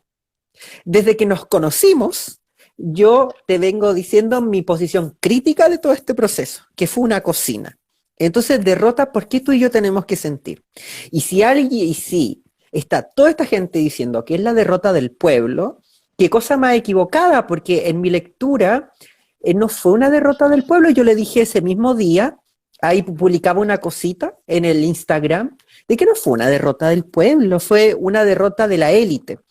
Desde que nos conocimos, yo te vengo diciendo mi posición crítica de todo este proceso, que fue una cocina. Entonces, derrota, ¿por qué tú y yo tenemos que sentir? Y si está toda esta gente diciendo que es la derrota del pueblo, qué cosa más equivocada, porque en mi lectura no fue una derrota del pueblo. Yo le dije ese mismo día, ahí publicaba una cosita en el Instagram, de que no fue una derrota del pueblo, fue una derrota de la élite.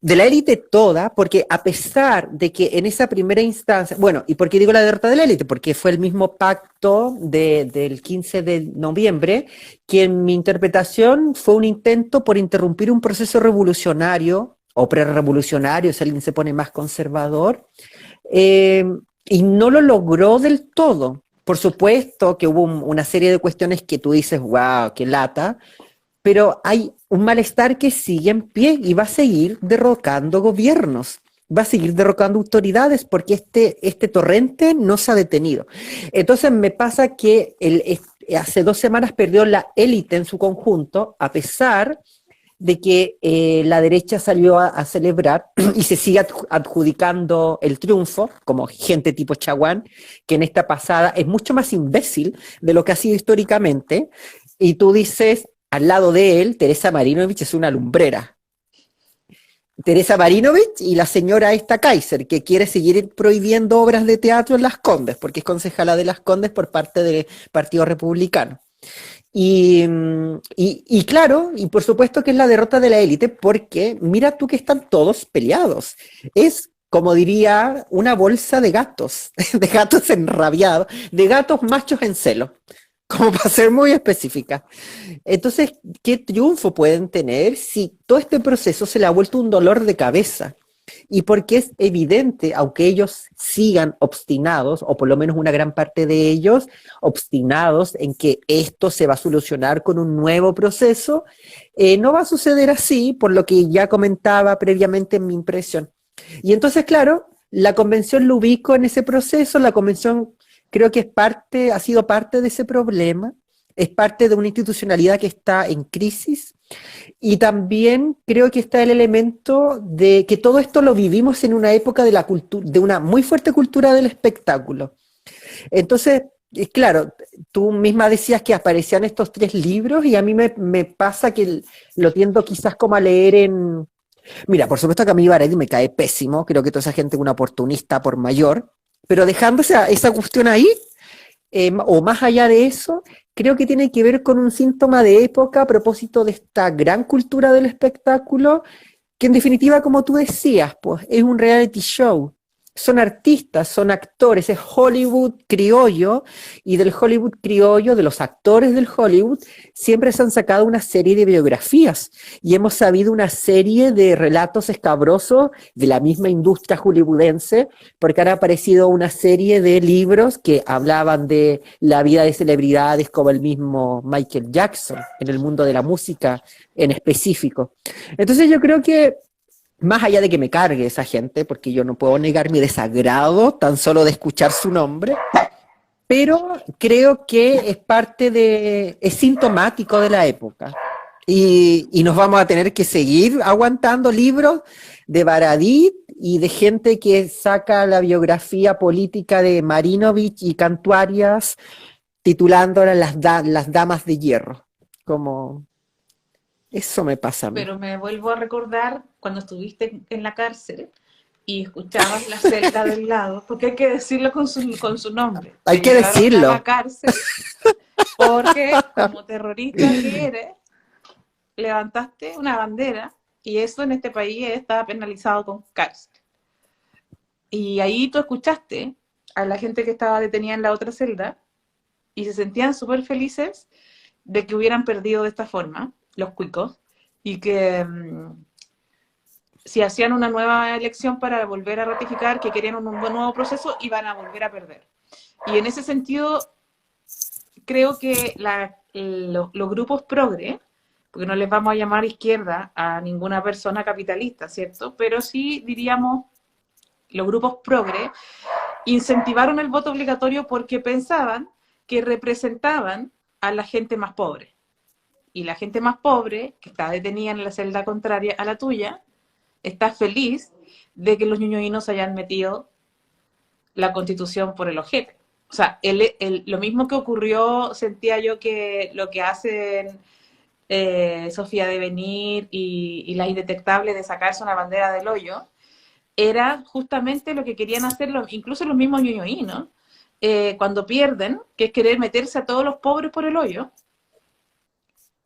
De la élite toda, porque a pesar de que en esa primera instancia, bueno, ¿y por qué digo la derrota de la élite? Porque fue el mismo pacto del 15 de noviembre, que en mi interpretación fue un intento por interrumpir un proceso revolucionario, o prerrevolucionario, si alguien se pone más conservador, y no lo logró del todo. Por supuesto que hubo una serie de cuestiones que tú dices, wow, qué lata, pero hay un malestar que sigue en pie y va a seguir derrocando gobiernos, va a seguir derrocando autoridades, porque este torrente no se ha detenido. Entonces me pasa que hace 2 semanas perdió la élite en su conjunto, a pesar de que la derecha salió a celebrar y se sigue adjudicando el triunfo, como gente tipo Chaguán, que en esta pasada es mucho más imbécil de lo que ha sido históricamente, y tú dices, al lado de él, Teresa Marinovich es una lumbrera. Teresa Marinovich y la señora esta Kaiser, que quiere seguir prohibiendo obras de teatro en Las Condes, porque es concejala de Las Condes por parte del Partido Republicano. Y claro, y por supuesto que es la derrota de la élite, porque mira tú que están todos peleados. Es, como diría, una bolsa de gatos enrabiados, de gatos machos en celo, como para ser muy específica. Entonces, ¿qué triunfo pueden tener si todo este proceso se le ha vuelto un dolor de cabeza? Y porque es evidente, aunque ellos sigan obstinados, o por lo menos una gran parte de ellos, obstinados en que esto se va a solucionar con un nuevo proceso, no va a suceder así, por lo que ya comentaba previamente en mi impresión. Y entonces, claro, la convención lo ubico en ese proceso, la convención creo que ha sido parte de ese problema, es parte de una institucionalidad que está en crisis, y también creo que está el elemento de que todo esto lo vivimos en una época de una muy fuerte cultura del espectáculo. Entonces, claro, tú misma decías que aparecían estos 3 libros, y a mí me pasa que lo tiendo quizás como a leer en... Mira, por supuesto que a mí Baretti me cae pésimo, creo que toda esa gente es una oportunista por mayor, pero dejando esa cuestión ahí, o más allá de eso, creo que tiene que ver con un síntoma de época a propósito de esta gran cultura del espectáculo, que en definitiva, como tú decías, pues es un reality show. Son artistas, son actores, es Hollywood criollo, y del Hollywood criollo, de los actores del Hollywood, siempre se han sacado una serie de biografías, y hemos sabido una serie de relatos escabrosos de la misma industria hollywoodense, porque han aparecido una serie de libros que hablaban de la vida de celebridades como el mismo Michael Jackson, en el mundo de la música en específico. Entonces yo creo que más allá de que me cargue esa gente, porque yo no puedo negar mi desagrado tan solo de escuchar su nombre, pero creo que es sintomático de la época. Y nos vamos a tener que seguir aguantando libros de Baradit y de gente que saca la biografía política de Marinovich y Cantuarias, titulándola las Damas de Hierro. Como... Eso me pasa a mí. Pero me vuelvo a recordar cuando estuviste en la cárcel y escuchabas la celda del lado, porque hay que decirlo con su nombre. Hay que llevaron decirlo. A la cárcel porque como terrorista que eres, levantaste una bandera y eso en este país está penalizado con cárcel. Y ahí tú escuchaste a la gente que estaba detenida en la otra celda y se sentían súper felices de que hubieran perdido de esta forma, los cuicos, y que si hacían una nueva elección para volver a ratificar que querían un nuevo proceso, iban a volver a perder. Y en ese sentido, creo que los grupos progre, porque no les vamos a llamar izquierda a ninguna persona capitalista, ¿cierto? Pero sí diríamos, los grupos progre incentivaron el voto obligatorio porque pensaban que representaban a la gente más pobre. Y la gente más pobre, que está detenida en la celda contraria a la tuya, está feliz de que los ñuñoínos hayan metido la Constitución por el ojete. O sea, lo mismo que ocurrió, sentía yo, que lo que hacen Sofía de Venir y la Indetectable de sacarse una bandera del hoyo, era justamente lo que querían hacer incluso los mismos ñuñoínos, cuando pierden, que es querer meterse a todos los pobres por el hoyo,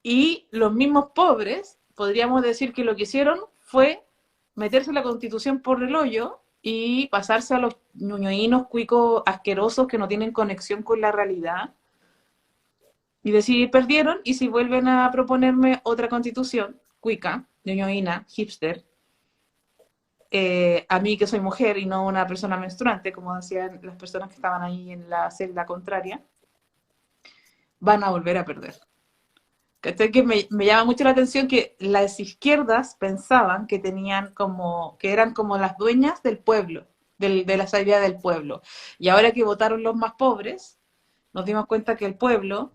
y los mismos pobres, podríamos decir que lo que hicieron fue meterse la Constitución por el hoyo y pasarse a los ñuñoínos cuicos asquerosos que no tienen conexión con la realidad, y decir, perdieron, y si vuelven a proponerme otra Constitución, cuica, ñuñoína, hipster, a mí que soy mujer y no una persona menstruante, como decían las personas que estaban ahí en la celda contraria, van a volver a perder. Que me llama mucho la atención que las izquierdas pensaban que que eran como las dueñas del pueblo, de la sabiduría del pueblo. Y ahora que votaron los más pobres, nos dimos cuenta que el pueblo,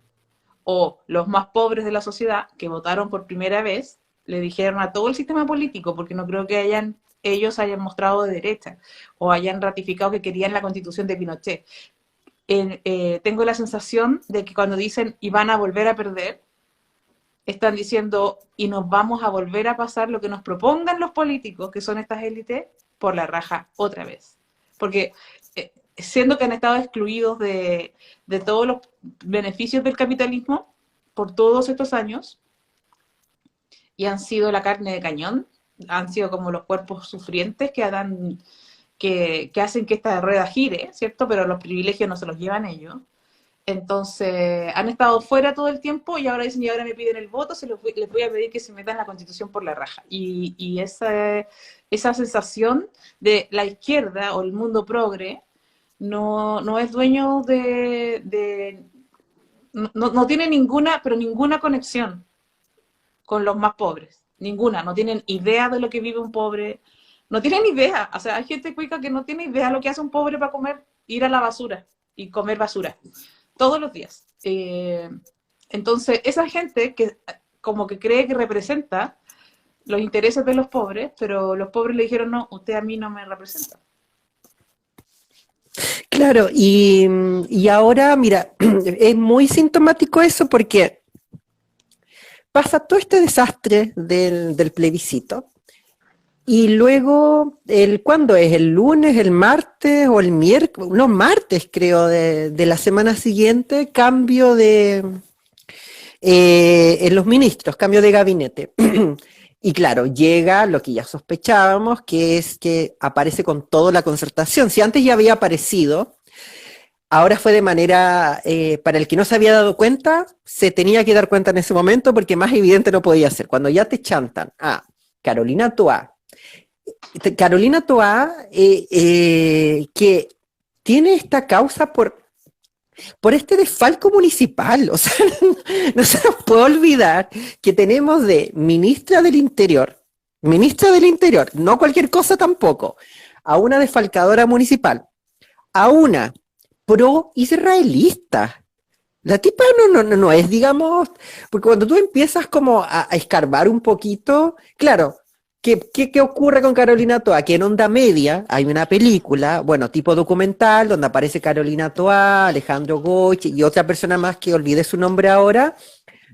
o los más pobres de la sociedad, que votaron por primera vez, le dijeron a todo el sistema político, porque no creo que ellos hayan mostrado de derecha, o hayan ratificado que querían la Constitución de Pinochet. Tengo la sensación de que cuando dicen y van a volver a perder, están diciendo y nos vamos a volver a pasar lo que nos propongan los políticos, que son estas élites, por la raja otra vez. Porque siendo que han estado excluidos de todos los beneficios del capitalismo por todos estos años, y han sido la carne de cañón, han sido como los cuerpos sufrientes que hacen que esta rueda gire, ¿cierto? Pero los privilegios no se los llevan ellos. Entonces, han estado fuera todo el tiempo y ahora dicen, y ahora me piden el voto, les voy a pedir que se metan la Constitución por la raja. Y esa sensación de la izquierda o el mundo progre no es dueño no tiene ninguna conexión con los más pobres. Ninguna. No tienen idea de lo que vive un pobre. No tienen idea. O sea, hay gente cuica que no tiene idea de lo que hace un pobre para comer, ir a la basura y comer basura todos los días. Entonces, esa gente que como que cree que representa los intereses de los pobres, pero los pobres le dijeron, no, usted a mí no me representa. Claro, y ahora, mira, es muy sintomático eso porque pasa todo este desastre del plebiscito y luego, ¿cuándo es? ¿El lunes, el martes o el miércoles? No, martes creo, de la semana siguiente, cambio en los ministros, cambio de gabinete. Y claro, llega lo que ya sospechábamos, que es que aparece con toda la concertación. Si antes ya había aparecido, ahora fue de manera, para el que no se había dado cuenta, se tenía que dar cuenta en ese momento porque más evidente no podía ser. Cuando ya te chantan a Carolina Toá, que tiene esta causa por este desfalco municipal, o sea, no se nos puede olvidar que tenemos de ministra del Interior, no cualquier cosa tampoco, a una desfalcadora municipal, a una pro-israelista. La tipa no es, digamos, porque cuando tú empiezas como a escarbar un poquito, claro, ¿qué ocurre con Carolina Toá? Que en Onda Media hay una película, bueno, tipo documental, donde aparece Carolina Toá, Alejandro Goich y otra persona más que olvidé su nombre ahora,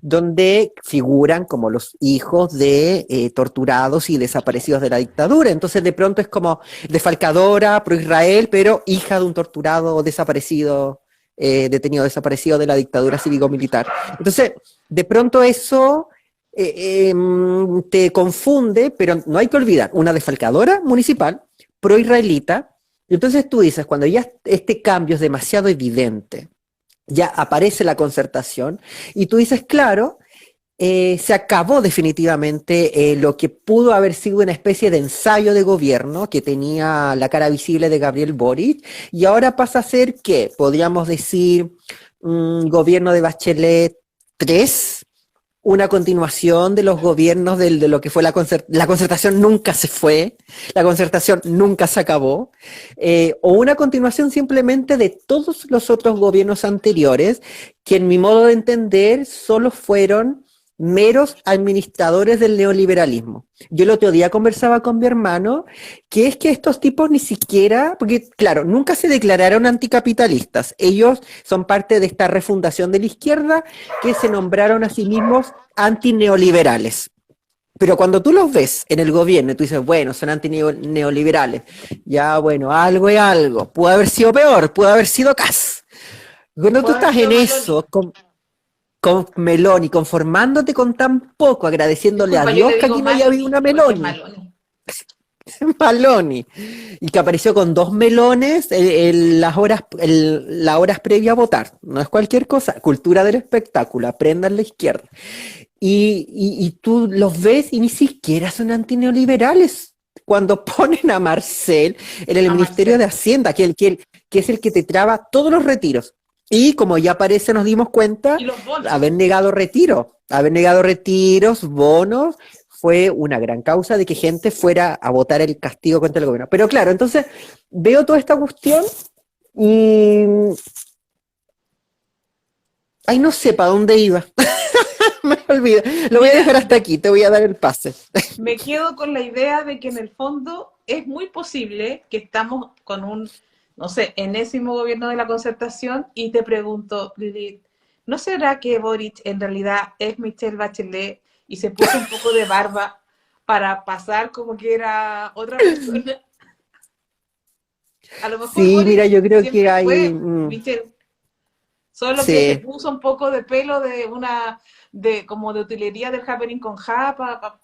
donde figuran como los hijos de torturados y desaparecidos de la dictadura. Entonces de pronto es como desfalcadora, pro-Israel, pero hija de un torturado desaparecido, detenido desaparecido de la dictadura cívico-militar. Entonces, de pronto eso te confunde, pero no hay que olvidar, una defalcadora municipal, pro-israelita. Entonces tú dices, cuando ya este cambio es demasiado evidente, ya aparece la concertación, y tú dices, claro, se acabó definitivamente lo que pudo haber sido una especie de ensayo de gobierno que tenía la cara visible de Gabriel Boric, y ahora pasa a ser que, podríamos decir, gobierno de Bachelet 3, una continuación de los gobiernos de lo que fue la concertación nunca se fue, la concertación nunca se acabó, o una continuación simplemente de todos los otros gobiernos anteriores, que en mi modo de entender solo fueron meros administradores del neoliberalismo. Yo el otro día conversaba con mi hermano que es que estos tipos ni siquiera, porque claro, nunca se declararon anticapitalistas, ellos son parte de esta refundación de la izquierda que se nombraron a sí mismos antineoliberales. Pero cuando tú los ves en el gobierno y tú dices, bueno, son antineoliberales, ya bueno, algo es algo, pudo haber sido peor, pudo haber sido Kass. Cuando tú Puede haber estás en sido eso, Meloni. con Meloni, conformándote con tan poco, agradeciéndole a Disculpa, yo Dios le que digo aquí no haya habido Maloni, una porque es Meloni, Maloni. Maloni, y que apareció con 2 melones las horas previas a votar. No es cualquier cosa, cultura del espectáculo, aprendan la izquierda. Y tú los ves y ni siquiera son antineoliberales. Cuando ponen a Marcel en el A Ministerio de Marcel. Hacienda, que es el que te traba todos los retiros. Y como ya parece, nos dimos cuenta, Y los bonos. haber negado retiros, bonos, fue una gran causa de que gente fuera a votar el castigo contra el gobierno. Pero claro, entonces veo toda esta cuestión y... Ay, no sé para dónde iba. Me olvido. Lo voy a dejar Mira, hasta aquí, te voy a dar el pase. me quedo con la idea de que en el fondo es muy posible que estamos con un, no sé, enésimo gobierno de la concertación y te pregunto, Lilith, ¿no será que Boric en realidad es Michelle Bachelet y se puso un poco de barba para pasar como que era otra persona? A lo mejor Sí, mira, Boric yo creo que siempre hay... fue Michelle, solo que se sí, puso un poco de pelo de una, de como de utilería del Happening con Ja para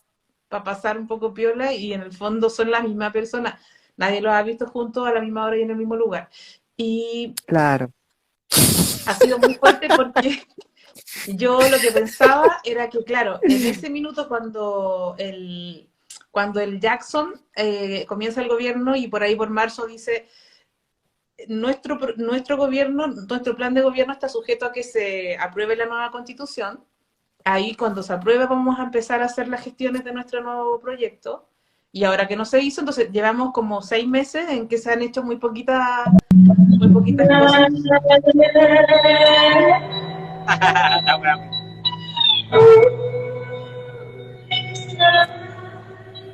pasar un poco piola y en el fondo son la misma persona. Nadie los ha visto juntos a la misma hora y en el mismo lugar. Y claro. ha sido muy fuerte porque yo lo que pensaba era que, claro, en ese minuto cuando el Jackson comienza el gobierno y por ahí por marzo dice nuestro gobierno, nuestro plan de gobierno está sujeto a que se apruebe la nueva constitución. Ahí cuando se apruebe vamos a empezar a hacer las gestiones de nuestro nuevo proyecto. Y ahora que no se hizo, entonces llevamos como 6 meses en que se han hecho muy poquitas cosas.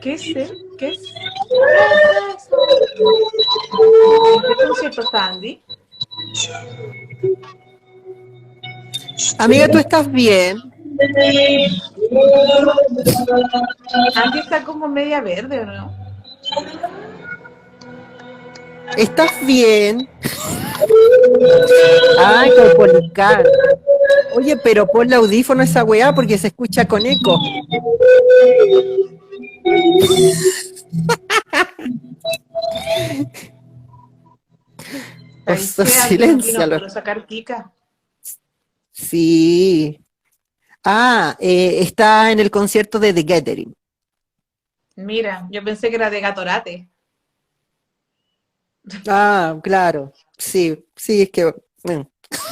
¿Qué es él? ¿Qué es? ¿En qué concierto está Andy? Amiga, ¿tú estás bien? Andy está como media verde, ¿o no? ¿Estás bien? Ay, Caupolicán. Oye, pero ponle audífono a esa weá porque se escucha con eco. O ¿Sabéis qué? Andy no vino siléncialo. por sacar pica. Sí. Ah, está en el concierto de The Gathering. Mira, yo pensé que era de Gatorate. Ah, claro. Sí, sí, es que...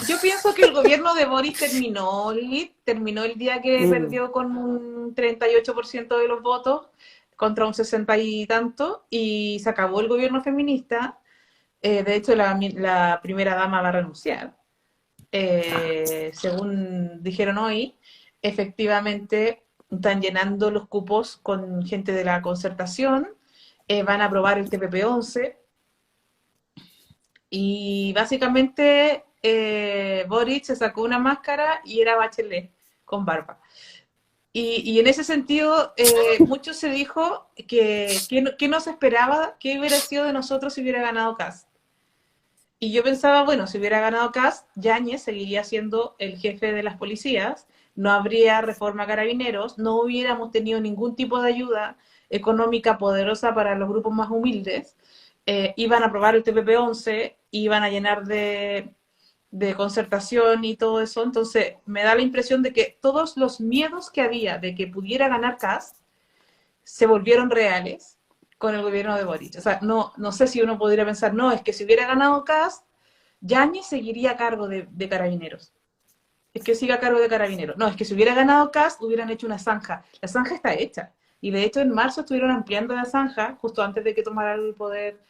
Yo pienso que el gobierno de Boris terminó el día que mm, perdió con un 38% de los votos contra un 60 y tanto, y se acabó el gobierno feminista. De hecho, la primera dama va a renunciar. Según dijeron hoy, efectivamente están llenando los cupos con gente de la concertación, van a aprobar el TPP-11 y básicamente Boric se sacó una máscara y era Bachelet con barba. Y en ese sentido, mucho se dijo que no se esperaba que hubiera sido de nosotros si hubiera ganado Kast. Y yo pensaba, bueno, si hubiera ganado Kast, Yáñez seguiría siendo el jefe de las policías, no habría reforma a Carabineros, no hubiéramos tenido ningún tipo de ayuda económica poderosa para los grupos más humildes, iban a aprobar el TPP-11, iban a llenar de concertación y todo eso. Entonces me da la impresión de que todos los miedos que había de que pudiera ganar Kast se volvieron reales con el gobierno de Boric. O sea, no sé si uno podría pensar, no, es que si hubiera ganado Kast, Yáñez seguiría a cargo de Carabineros. Es que siga a cargo de Carabineros. No, es que si hubiera ganado Kast, hubieran hecho una zanja. La zanja está hecha. Y de hecho en marzo estuvieron ampliando la zanja, justo antes de que tomara el poder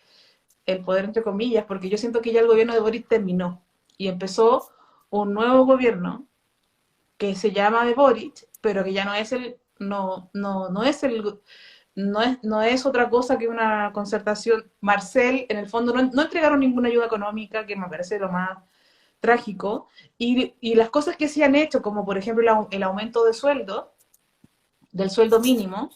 entre comillas, porque yo siento que ya el gobierno de Boric terminó. Y empezó un nuevo gobierno que se llama de Boric, pero que ya no es no es otra cosa que una concertación. Marcel, en el fondo, no entregaron ninguna ayuda económica, que me parece lo más trágico, y las cosas que se han hecho, como por ejemplo el aumento de sueldo, del sueldo mínimo,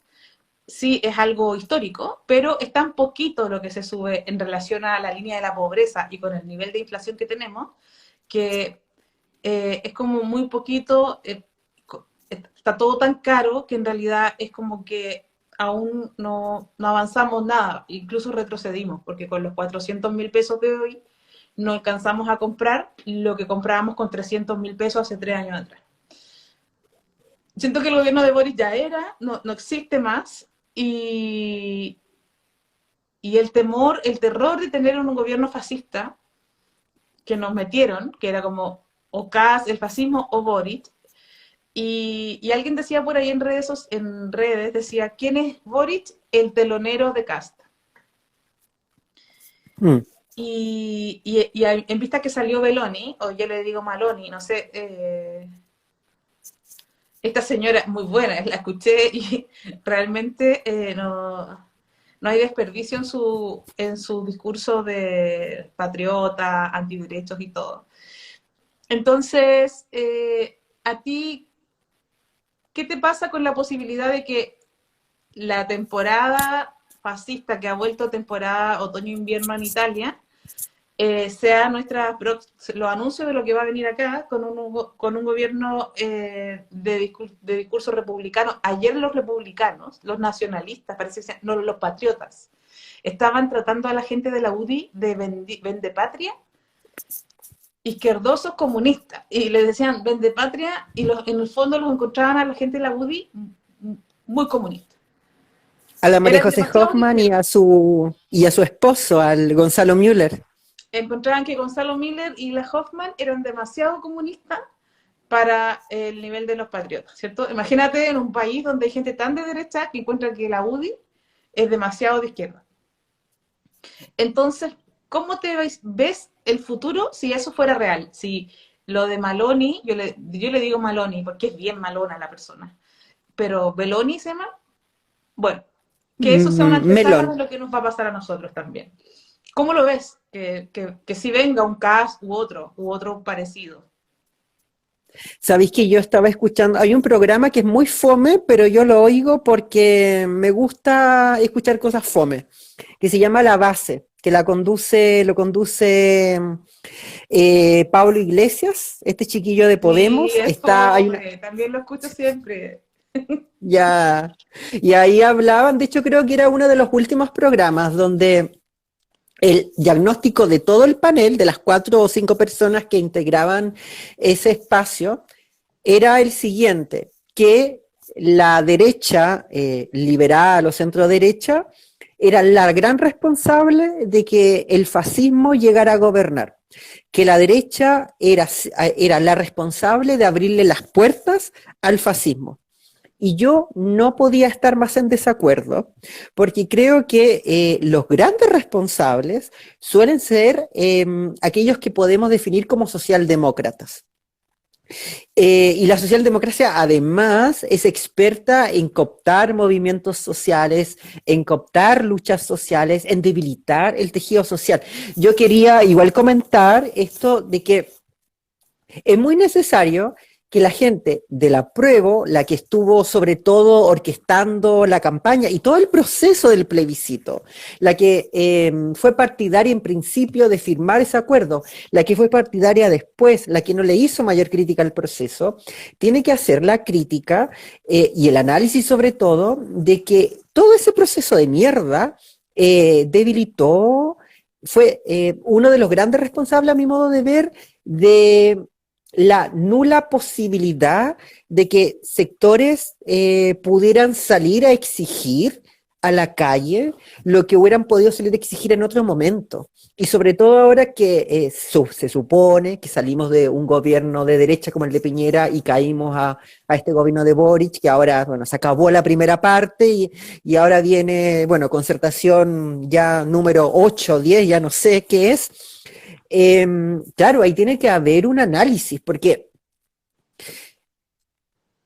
sí es algo histórico, pero es tan poquito lo que se sube en relación a la línea de la pobreza y con el nivel de inflación que tenemos, que es como muy poquito, está todo tan caro que en realidad es como que aún no avanzamos nada, incluso retrocedimos, porque con los 400.000 pesos de hoy no alcanzamos a comprar lo que comprábamos con 300.000 pesos hace 3 años atrás. Siento que el gobierno de Boris ya no existe más, y el terror de tener un gobierno fascista que nos metieron, que era como o Kast, el fascismo, o Boric. Y alguien decía por ahí en redes, decía, ¿quién es Boric? El telonero de Kast. Y en vista que salió Meloni, o yo le digo Maloni, no sé, esta señora es muy buena, la escuché y realmente no hay desperdicio en su discurso de patriota, antiderechos y todo. Entonces, a ti, ¿qué te pasa con la posibilidad de que la temporada fascista, que ha vuelto temporada otoño-invierno en Italia, sea los anuncios de lo que va a venir acá con un gobierno de discurso republicano? Ayer los republicanos, los nacionalistas, no, los patriotas, estaban tratando a la gente de la UDI de vendepatria, izquierdosos comunistas, y les decían vendepatria, y en el fondo los encontraban a la gente de la UDI muy comunistas. A la María José Hoffman y a su esposo, al Gonzalo Müller. Encontraban que Gonzalo Müller y la Hoffman eran demasiado comunistas para el nivel de los patriotas, ¿cierto? Imagínate en un país donde hay gente tan de derecha que encuentra que la UDI es demasiado de izquierda. Entonces, ¿cómo te ves el futuro si eso fuera real? Si lo de Maloni, yo le digo Maloni porque es bien malona la persona, pero Meloni se llama, bueno, que eso sea una antesala de lo que nos va a pasar a nosotros también. ¿Cómo lo ves? Que si venga un Kast u otro parecido. Sabéis que yo estaba escuchando, hay un programa que es muy fome, pero yo lo oigo porque me gusta escuchar cosas fome, que se llama La Base, que lo conduce Pablo Iglesias, este chiquillo de Podemos. Sí, también lo escucho siempre. Ya, y ahí hablaban, de hecho creo que era uno de los últimos programas donde el diagnóstico de todo el panel, de las 4 o 5 personas que integraban ese espacio, era el siguiente, que la derecha liberal o centro derecha era la gran responsable de que el fascismo llegara a gobernar, que la derecha era la responsable de abrirle las puertas al fascismo. Y yo no podía estar más en desacuerdo, porque creo que los grandes responsables suelen ser aquellos que podemos definir como socialdemócratas. Y la socialdemocracia además es experta en cooptar movimientos sociales, en cooptar luchas sociales, en debilitar el tejido social. Yo quería igual comentar esto de que es muy necesario que la gente del apruebo, la que estuvo sobre todo orquestando la campaña y todo el proceso del plebiscito, la que fue partidaria en principio de firmar ese acuerdo, la que fue partidaria después, la que no le hizo mayor crítica al proceso, tiene que hacer la crítica y el análisis sobre todo de que todo ese proceso de mierda debilitó, fue uno de los grandes responsables, a mi modo de ver, de la nula posibilidad de que sectores pudieran salir a exigir a la calle lo que hubieran podido salir a exigir en otro momento. Y sobre todo ahora que se supone que salimos de un gobierno de derecha como el de Piñera y caímos a este gobierno de Boric, que ahora, bueno, se acabó la primera parte y ahora viene, bueno, concertación ya número 8, 10, ya no sé qué es. Claro, ahí tiene que haber un análisis, porque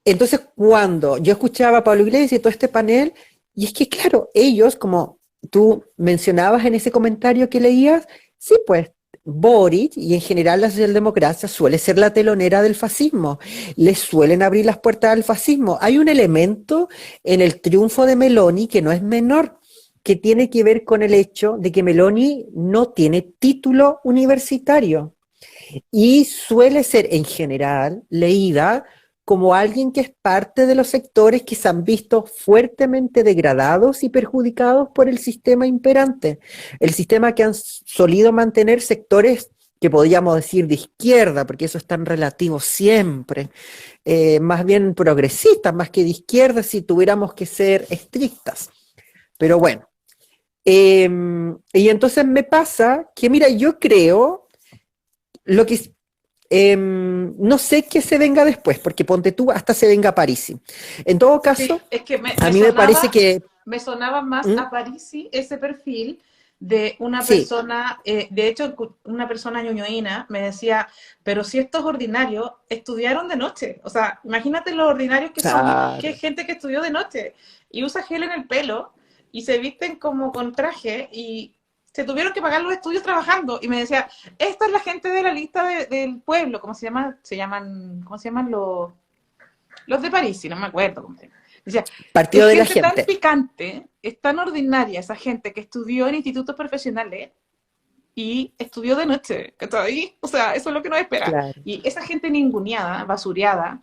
entonces cuando yo escuchaba a Pablo Iglesias y todo este panel, y es que claro, ellos, como tú mencionabas en ese comentario que leías, sí, pues Boric y en general la socialdemocracia suele ser la telonera del fascismo, les suelen abrir las puertas al fascismo. Hay un elemento en el triunfo de Meloni que no es menor, que tiene que ver con el hecho de que Meloni no tiene título universitario y suele ser en general leída como alguien que es parte de los sectores que se han visto fuertemente degradados y perjudicados por el sistema imperante, el sistema que han solido mantener sectores que podríamos decir de izquierda, porque eso es tan relativo siempre, más bien progresistas, más que de izquierda si tuviéramos que ser estrictas. Pero bueno, y entonces me pasa que, mira, yo creo lo que no sé qué se venga después, porque ponte tú hasta se venga a Parisi. En todo caso, Sí, es que a mí me parece que... me sonaba más ¿Mm? a Parisi ese perfil de una Sí, persona, de hecho, una persona ñoñoína me decía, pero si estos ordinarios estudiaron de noche, o sea, imagínate los ordinarios que somos, que claro. es gente que estudió de noche y usa gel en el pelo y se visten como con traje y se tuvieron que pagar los estudios trabajando. Y me decía, esta es la gente de la lista del pueblo, ¿cómo se llama? ¿Cómo se llaman los de París? Si no me acuerdo cómo se llama. Decía, Partido es de la gente tan gente. picante, es tan ordinaria esa gente que estudió en institutos profesionales y estudió de noche, ¿cachai? O sea, eso es lo que nos espera. Claro. Y esa gente ninguneada, basureada,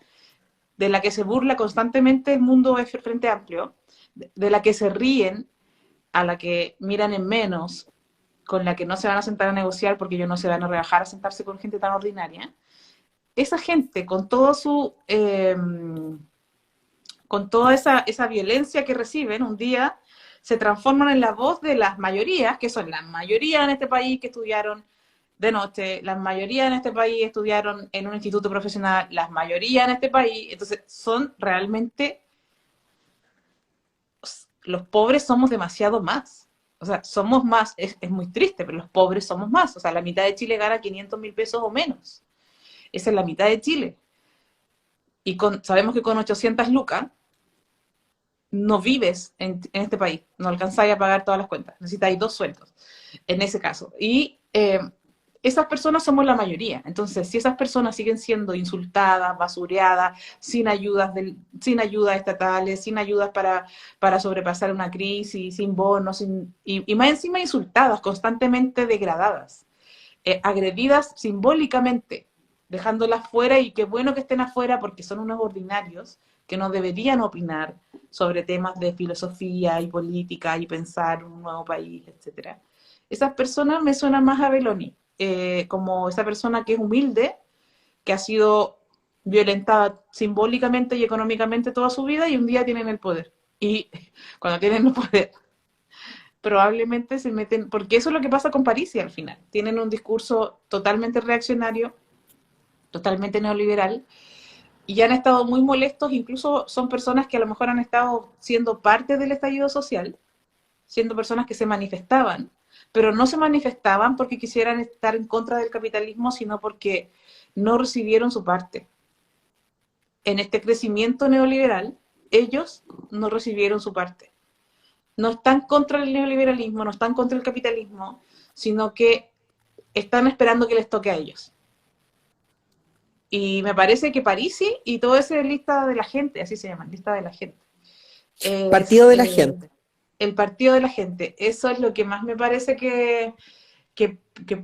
de la que se burla constantemente el mundo de Frente Amplio, de la que se ríen, a la que miran en menos, con la que no se van a sentar a negociar porque ellos no se van a rebajar a sentarse con gente tan ordinaria, esa gente con todo su con toda esa violencia que reciben, un día se transforman en la voz de las mayorías, que son las mayorías en este país que estudiaron de noche, las mayorías en este país estudiaron en un instituto profesional, las mayorías en este país, entonces son realmente, los pobres somos demasiado más. O sea, somos más, es muy triste, pero los pobres somos más. O sea, la mitad de Chile gana 500.000 pesos o menos. Esa es la mitad de Chile. Y sabemos que con 800 lucas no vives en este país, no alcanzáis a pagar todas las cuentas, necesitáis 2 sueldos en ese caso. Y esas personas somos la mayoría. Entonces, si esas personas siguen siendo insultadas, basureadas, sin ayudas estatales, sin ayudas para sobrepasar una crisis, sin bonos, y más encima insultadas, constantemente degradadas, agredidas simbólicamente, dejándolas fuera, y qué bueno que estén afuera porque son unos ordinarios que no deberían opinar sobre temas de filosofía y política y pensar un nuevo país, etc. Esas personas me suenan más a Meloni, como esa persona que es humilde, que ha sido violentada simbólicamente y económicamente toda su vida y un día tienen el poder. Y cuando tienen el poder, probablemente se meten, porque eso es lo que pasa con Parisi al final. Tienen un discurso totalmente reaccionario, totalmente neoliberal, y han estado muy molestos, incluso son personas que a lo mejor han estado siendo parte del estallido social, siendo personas que se manifestaban, pero no se manifestaban porque quisieran estar en contra del capitalismo, sino porque no recibieron su parte. En este crecimiento neoliberal, ellos no recibieron su parte. No están contra el neoliberalismo, no están contra el capitalismo, sino que están esperando que les toque a ellos. Y me parece que Parisi y todo ese lista de la gente, así se llama, lista de la gente, Partido es de la gente. el partido de la gente. Eso es lo que más me parece que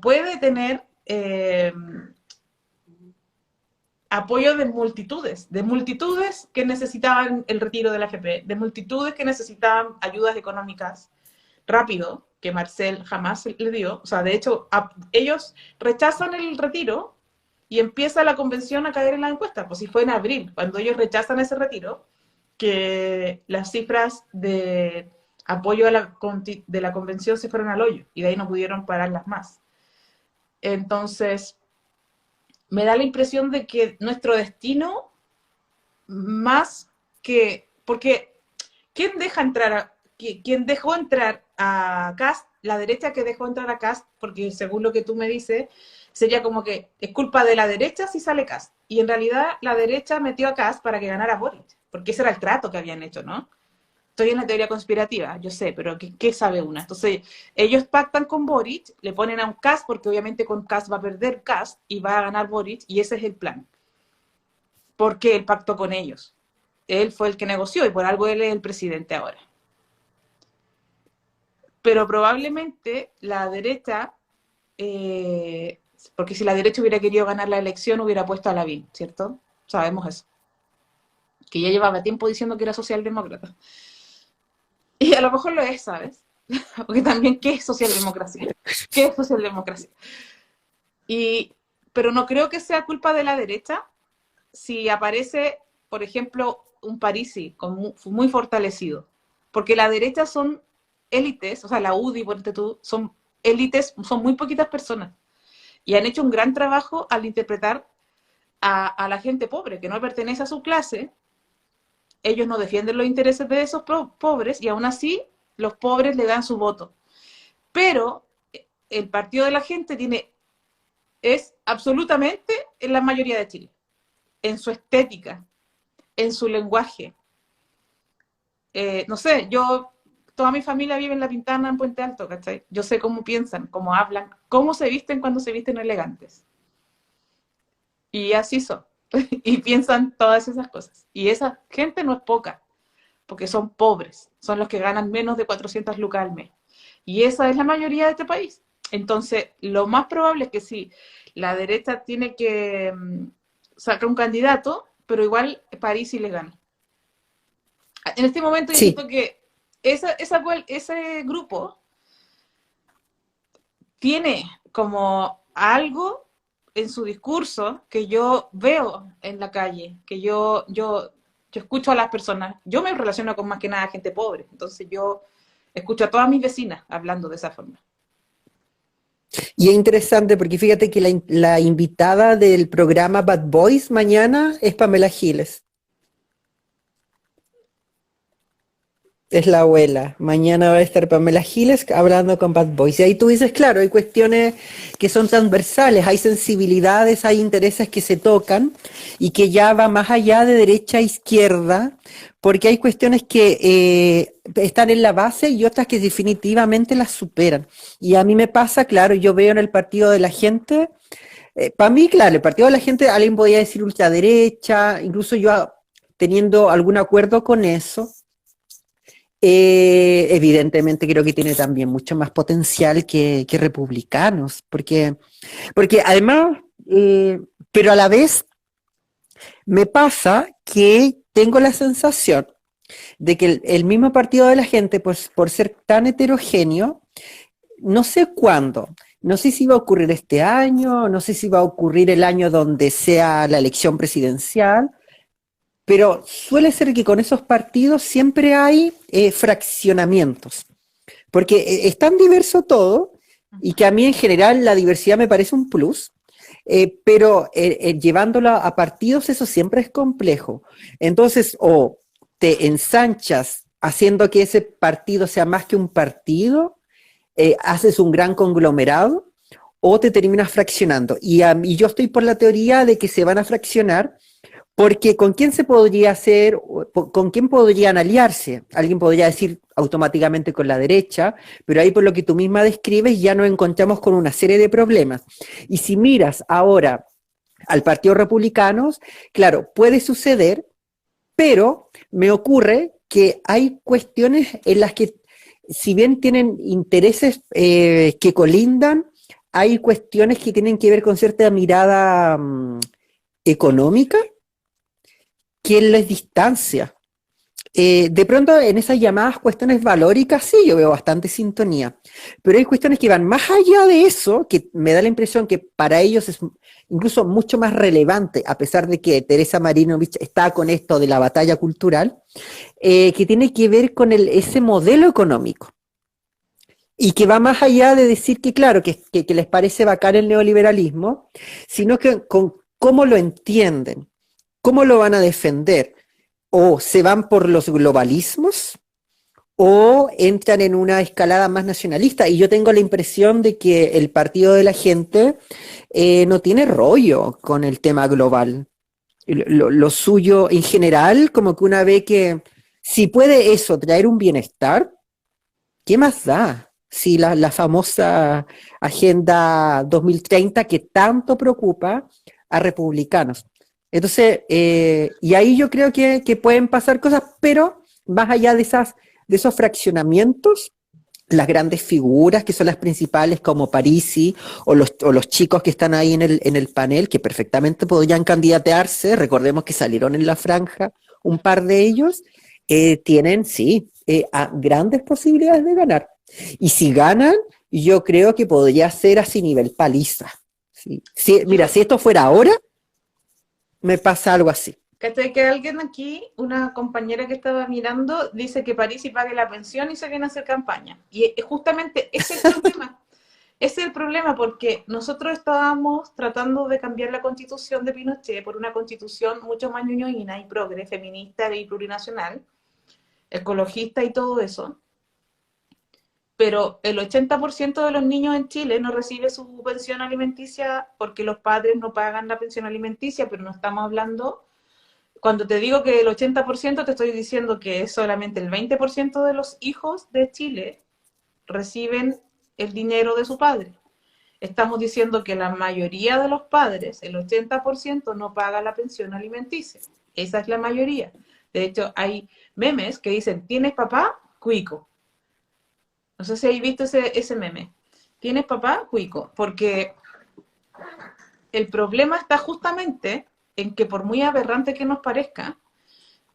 puede tener apoyo de multitudes que necesitaban el retiro de la AFP, de multitudes que necesitaban ayudas económicas rápido, que Marcel jamás le dio. O sea, de hecho, ellos rechazan el retiro y empieza la convención a caer en la encuesta. Pues si fue en abril, cuando ellos rechazan ese retiro, que las cifras de apoyo de la convención se fueron al hoyo y de ahí no pudieron pararlas más. Entonces, me da la impresión de que nuestro destino, más que, porque ¿quién dejó entrar a Kast? La derecha que dejó entrar a Kast, porque según lo que tú me dices, sería como que es culpa de la derecha si sale Kast. Y en realidad la derecha metió a Kast para que ganara Boric, porque ese era el trato que habían hecho, ¿no? Estoy en la teoría conspirativa, yo sé, pero ¿qué sabe una? Entonces, ellos pactan con Boric, le ponen a un Kast, porque obviamente con Kast va a perder Kast y va a ganar Boric, y ese es el plan. Porque él pactó con ellos. Él fue el que negoció y por algo él es el presidente ahora. Pero probablemente la derecha, porque si la derecha hubiera querido ganar la elección, hubiera puesto a Lavín, ¿cierto? Sabemos eso. Que ya llevaba tiempo diciendo que era socialdemócrata. Y a lo mejor lo es, ¿sabes? Porque también, ¿qué es socialdemocracia? ¿Qué es socialdemocracia? Pero no creo que sea culpa de la derecha si aparece, por ejemplo, un Parisi muy fortalecido. Porque la derecha son élites, o sea, la UDI, ponte tú, son élites, son muy poquitas personas. Y han hecho un gran trabajo al interpretar a la gente pobre, que no pertenece a su clase. Ellos no defienden los intereses de esos pobres y aún así los pobres le dan su voto. Pero el partido de la gente es absolutamente en la mayoría de Chile, en su estética, en su lenguaje. No sé, toda mi familia vive en La Pintana, en Puente Alto, ¿cachai? Yo sé cómo piensan, cómo hablan, cómo se visten cuando se visten elegantes. Y así son. Y piensan todas esas cosas. Y esa gente no es poca, porque son pobres, son los que ganan menos de 400 lucas al mes. Y esa es la mayoría de este país. Entonces, lo más probable es que sí, la derecha tiene que sacar un candidato, pero igual París sí le gana. En este momento yo siento que ese grupo tiene como algo en su discurso que yo veo en la calle, que yo escucho a las personas. Yo me relaciono con más que nada gente pobre, entonces yo escucho a todas mis vecinas hablando de esa forma. Y es interesante porque fíjate que la invitada del programa Bad Boys mañana es Pamela Giles. Es la abuela. Mañana va a estar Pamela Giles hablando con Bad Boys. Y ahí tú dices, claro, hay cuestiones que son transversales, hay sensibilidades, hay intereses que se tocan y que ya va más allá de derecha a izquierda, porque hay cuestiones que están en la base y otras que definitivamente las superan. Y a mí me pasa, claro, yo veo en el Partido de la Gente, para mí, claro, el Partido de la Gente, alguien podría decir ultraderecha, incluso yo teniendo algún acuerdo con eso. Evidentemente creo que tiene también mucho más potencial que republicanos, porque además, pero a la vez me pasa que tengo la sensación de que el mismo Partido de la Gente, pues por ser tan heterogéneo, no sé cuándo, no sé si va a ocurrir este año, no sé si va a ocurrir el año donde sea la elección presidencial, pero suele ser que con esos partidos siempre hay fraccionamientos, porque es tan diverso todo, y que a mí en general la diversidad me parece un plus, pero llevándolo a partidos eso siempre es complejo. Entonces, o te ensanchas haciendo que ese partido sea más que un partido, haces un gran conglomerado, o te terminas fraccionando. Y yo estoy por la teoría de que se van a fraccionar, porque ¿con quién se podría hacer, con quién podrían aliarse? Alguien podría decir automáticamente con la derecha, pero ahí por lo que tú misma describes ya nos encontramos con una serie de problemas. Y si miras ahora al Partido Republicano, claro, puede suceder, pero me ocurre que hay cuestiones en las que, si bien tienen intereses que colindan, hay cuestiones que tienen que ver con cierta mirada económica que les distancia. De pronto en esas llamadas cuestiones valóricas sí, yo veo bastante sintonía, pero hay cuestiones que van más allá de eso, que me da la impresión que para ellos es incluso mucho más relevante, a pesar de que Teresa Marinovich está con esto de la batalla cultural, que tiene que ver con ese modelo económico, y que va más allá de decir que claro, que les parece bacán el neoliberalismo, sino que con cómo lo entienden, cómo lo van a defender. O se van por los globalismos o entran en una escalada más nacionalista. Y yo tengo la impresión de que el Partido de la Gente no tiene rollo con el tema global. Lo suyo en general, como que una ve que si puede eso traer un bienestar, ¿qué más da? Si la famosa Agenda 2030 que tanto preocupa a republicanos. Entonces, y ahí yo creo que pueden pasar cosas, pero más allá de esos fraccionamientos, las grandes figuras que son las principales, como Parisi, o los chicos que están ahí en el panel, que perfectamente podrían candidatearse, recordemos que salieron en la franja un par de ellos, tienen, sí, grandes posibilidades de ganar. Y si ganan, yo creo que podría ser así nivel paliza. ¿Sí? Mira, si esto fuera ahora, me pasa algo así. ¿Cachai? Que alguien aquí, una compañera que estaba mirando, dice que París y pague la pensión y se viene a hacer campaña. Y justamente ese es el problema. Ese es el problema, porque nosotros estábamos tratando de cambiar la constitución de Pinochet por una constitución mucho más ñoñoína y progre, feminista y plurinacional, ecologista y todo eso. Pero el 80% de los niños en Chile no recibe su pensión alimenticia porque los padres no pagan la pensión alimenticia, pero no estamos hablando, cuando te digo que el 80%, te estoy diciendo que es solamente el 20% de los hijos de Chile reciben el dinero de su padre. Estamos diciendo que la mayoría de los padres, el 80%, no paga la pensión alimenticia. Esa es la mayoría. De hecho, hay memes que dicen, ¿tienes papá? Cuico. No sé si habéis visto ese meme. ¿Tienes papá? Cuico. Porque el problema está justamente en que, por muy aberrante que nos parezca,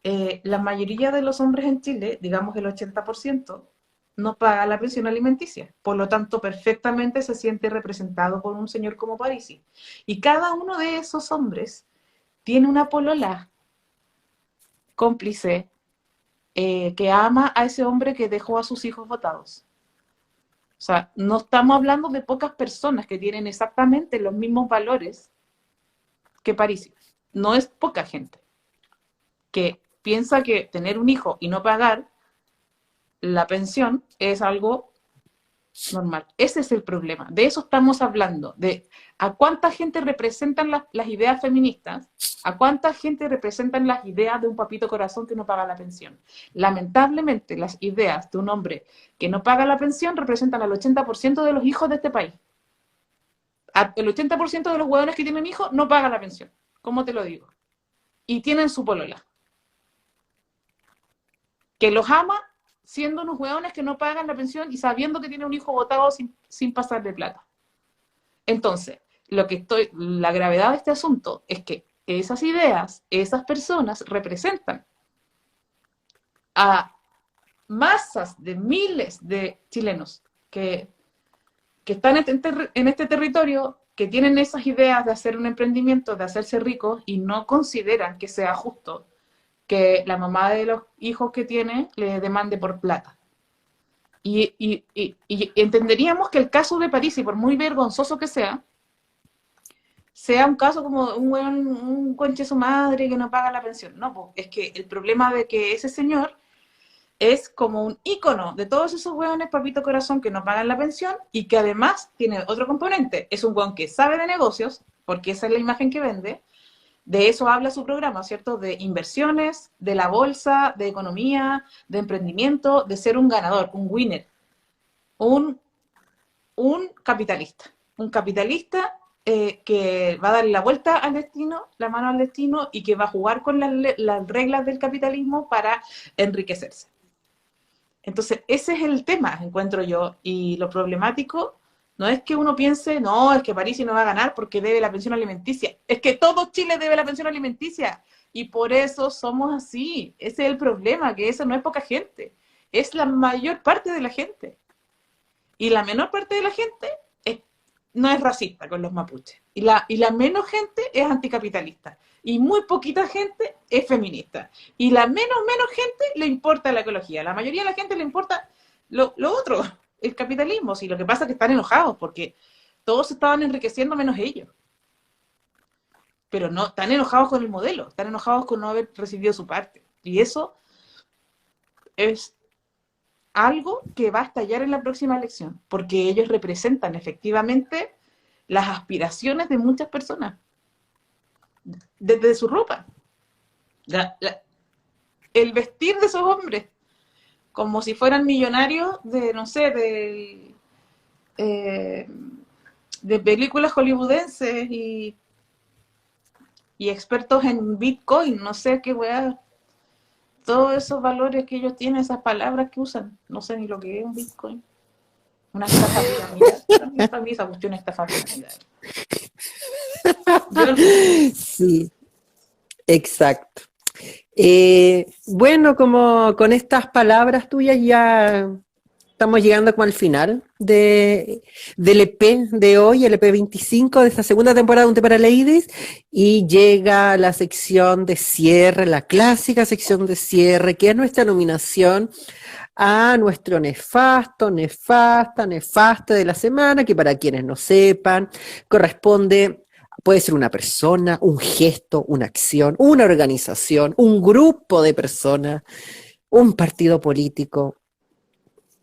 la mayoría de los hombres en Chile, digamos el 80%, no paga la pensión alimenticia. Por lo tanto, perfectamente se siente representado por un señor como Parisi. Y cada uno de esos hombres tiene una polola cómplice que ama a ese hombre que dejó a sus hijos votados. O sea, no estamos hablando de pocas personas que tienen exactamente los mismos valores que Parisi. No es poca gente que piensa que tener un hijo y no pagar la pensión es algo normal. Ese es el problema. De eso estamos hablando, de a cuánta gente representan las ideas feministas, a cuánta gente representan las ideas de un papito corazón que no paga la pensión. Lamentablemente, las ideas de un hombre que no paga la pensión representan al 80% de los hijos de este país. El 80% de los huevones que tienen hijos no pagan la pensión. ¿Cómo te lo digo? Y tienen su polola, que los ama siendo unos hueones que no pagan la pensión y sabiendo que tiene un hijo votado sin pasarle plata. Entonces, la gravedad de este asunto es que esas ideas, esas personas representan a masas de miles de chilenos que están en este territorio, que tienen esas ideas de hacer un emprendimiento, de hacerse ricos, y no consideran que sea justo que la mamá de los hijos que tiene le demande por plata. Y entenderíamos que el caso de Parisi, por muy vergonzoso que sea un caso como un conche su madre que no paga la pensión. No, pues, es que el problema de que ese señor es como un ícono de todos esos hueones papito corazón que no pagan la pensión y que además tiene otro componente. Es un hueón que sabe de negocios, porque esa es la imagen que vende. De eso habla su programa, ¿cierto? De inversiones, de la bolsa, de economía, de emprendimiento, de ser un ganador, un winner, un capitalista. Un capitalista que va a darle la vuelta al destino, la mano al destino, y que va a jugar con las reglas del capitalismo para enriquecerse. Entonces, ese es el tema, encuentro yo, y lo problemático no es que uno piense, no, es que Parisi no va a ganar porque debe la pensión alimenticia, es que todo Chile debe la pensión alimenticia, y por eso somos así. Ese es el problema, que eso no es poca gente, es la mayor parte de la gente, y la menor parte de la gente no es racista con los mapuches, y la menos gente es anticapitalista, y muy poquita gente es feminista, y la menos gente le importa la ecología, la mayoría de la gente le importa lo otro, el capitalismo. Sí, lo que pasa es que están enojados porque todos se estaban enriqueciendo menos ellos, pero no, están enojados con el modelo, están enojados con no haber recibido su parte, y eso es algo que va a estallar en la próxima elección, porque ellos representan efectivamente las aspiraciones de muchas personas, desde su ropa, el vestir de esos hombres, como si fueran millonarios de, no sé, de películas hollywoodenses y expertos en Bitcoin, no sé qué weá. Todos esos valores que ellos tienen, esas palabras que usan, no sé ni lo que es un Bitcoin. Una estafa piramidal. Para mí esa cuestión es estafa piramidal. Sí, exacto. Bueno, como con estas palabras tuyas ya estamos llegando como al final del EP de hoy, el EP 25 de esta segunda temporada de Un Té para Ladies, y llega la sección de cierre, la clásica sección de cierre, que es nuestra nominación a nuestro nefasto, nefasta de la semana, que para quienes no sepan, corresponde, puede ser una persona, un gesto, una acción, una organización, un grupo de personas, un partido político,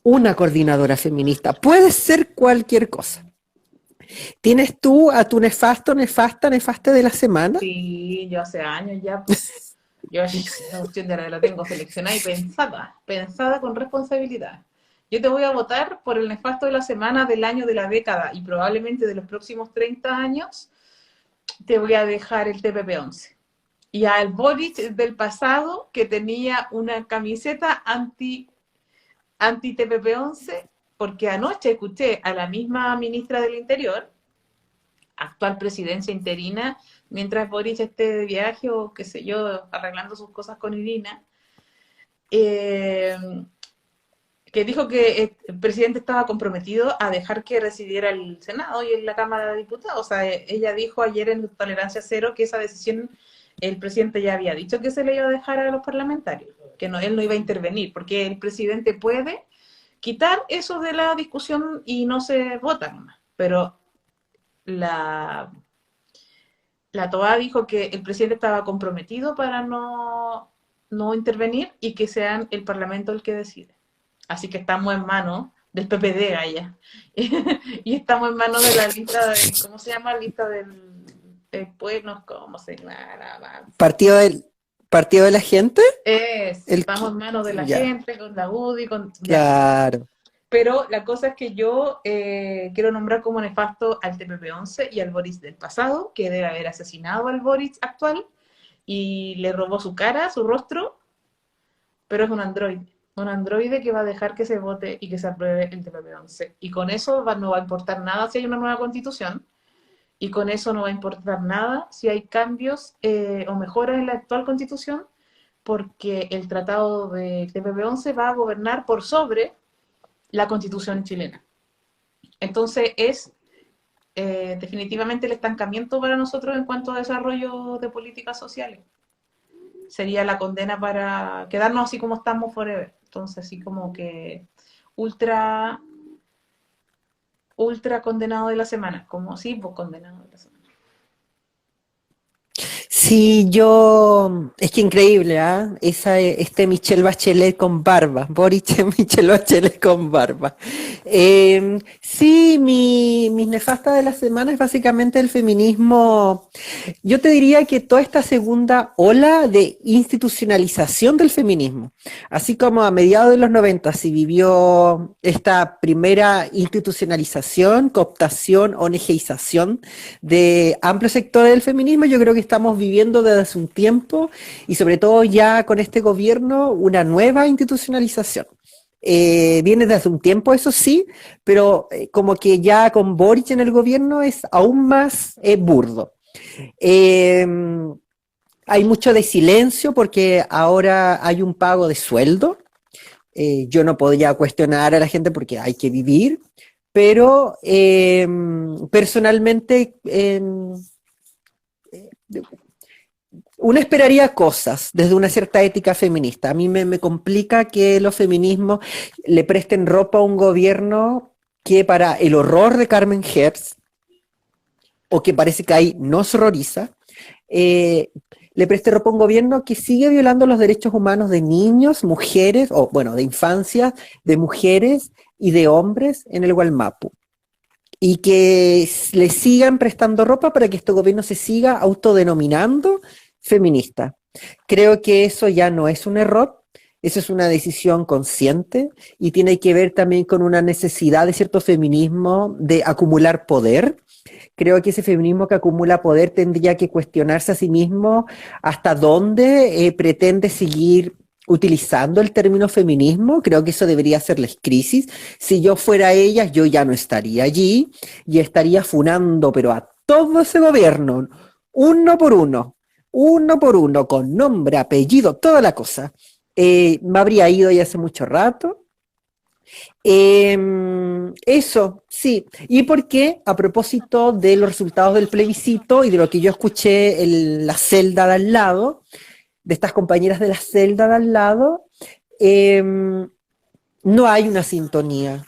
una coordinadora feminista, puede ser cualquier cosa. ¿Tienes tú a tu nefaste de la semana? Sí, yo hace años ya, yo esa cuestión ya la tengo seleccionada y pensada con responsabilidad. Yo te voy a votar por el nefasto de la semana, del año, de la década y probablemente de los próximos 30 años. Te voy a dejar el TPP-11. Y al Boric del pasado, que tenía una camiseta anti-TPP-11, porque anoche escuché a la misma ministra del Interior, actual presidencia interina, mientras Boric esté de viaje o qué sé yo, arreglando sus cosas con Irina, que dijo que el presidente estaba comprometido a dejar que residiera el Senado y en la Cámara de Diputados. O sea, ella dijo ayer en Tolerancia Cero que esa decisión el presidente ya había dicho que se le iba a dejar a los parlamentarios, que no, él no iba a intervenir, porque el presidente puede quitar eso de la discusión y no se vota nomás. Pero la TOA dijo que el presidente estaba comprometido para no intervenir y que sea el Parlamento el que decide. Así que estamos en manos del PPD allá. Y estamos en manos de la lista de, ¿cómo se llama? Lista después, no, ¿cómo se llama? ¿Partido de la gente? Estamos en manos de la gente, con la UDI, con... Claro. Pero la cosa es que yo quiero nombrar como nefasto al TPP-11 y al Boric del pasado, que debe haber asesinado al Boric actual y le robó su cara, su rostro, pero es un androide que va a dejar que se vote y que se apruebe el TPP-11. Y con eso no va a importar nada si hay una nueva constitución, y con eso no va a importar nada si hay cambios o mejoras en la actual constitución, porque el tratado del TPP-11 va a gobernar por sobre la constitución chilena. Entonces es definitivamente el estancamiento para nosotros en cuanto a desarrollo de políticas sociales. Sería la condena para quedarnos así como estamos forever. Entonces, así como que ultra condenado de la semana, como sí, pues condenado de la semana. Sí, es que increíble, ¿ah? Michelle Bachelet con barba, Boric Michelle Bachelet con barba. Sí, mi mis nefastas de la semana es básicamente el feminismo. Yo te diría que toda esta segunda ola de institucionalización del feminismo, así como a mediados de los 90 se vivió esta primera institucionalización, cooptación, ONGización de amplios sectores del feminismo, yo creo que estamos viviendo desde hace un tiempo y sobre todo ya con este gobierno una nueva institucionalización. Viene desde hace un tiempo, eso sí, pero como que ya con Boric en el gobierno es aún más burdo. Eh, Hay mucho de silencio porque ahora hay un pago de sueldo. Yo no podría cuestionar a la gente porque hay que vivir, pero personalmente uno esperaría cosas desde una cierta ética feminista. A mí me complica que los feminismos le presten ropa a un gobierno que para el horror de Carmen Hertz, o que parece que ahí nos horroriza, le preste ropa a un gobierno que sigue violando los derechos humanos de niños, mujeres, o bueno, de infancia, de mujeres y de hombres en el Gualmapu. Y que le sigan prestando ropa para que este gobierno se siga autodenominando feminista. Creo que eso ya no es un error, eso es una decisión consciente y tiene que ver también con una necesidad de cierto feminismo de acumular poder. Creo que ese feminismo que acumula poder tendría que cuestionarse a sí mismo hasta dónde pretende seguir utilizando el término feminismo. Creo que eso debería hacerles crisis. Si yo fuera ellas, yo ya no estaría allí y estaría funando, pero a todo ese gobierno, uno por uno, con nombre, apellido, toda la cosa. Me habría ido ya hace mucho rato. Eso, sí. ¿Y por qué? A propósito de los resultados del plebiscito y de lo que yo escuché en la celda de al lado, de estas compañeras de la celda de al lado, no hay una sintonía.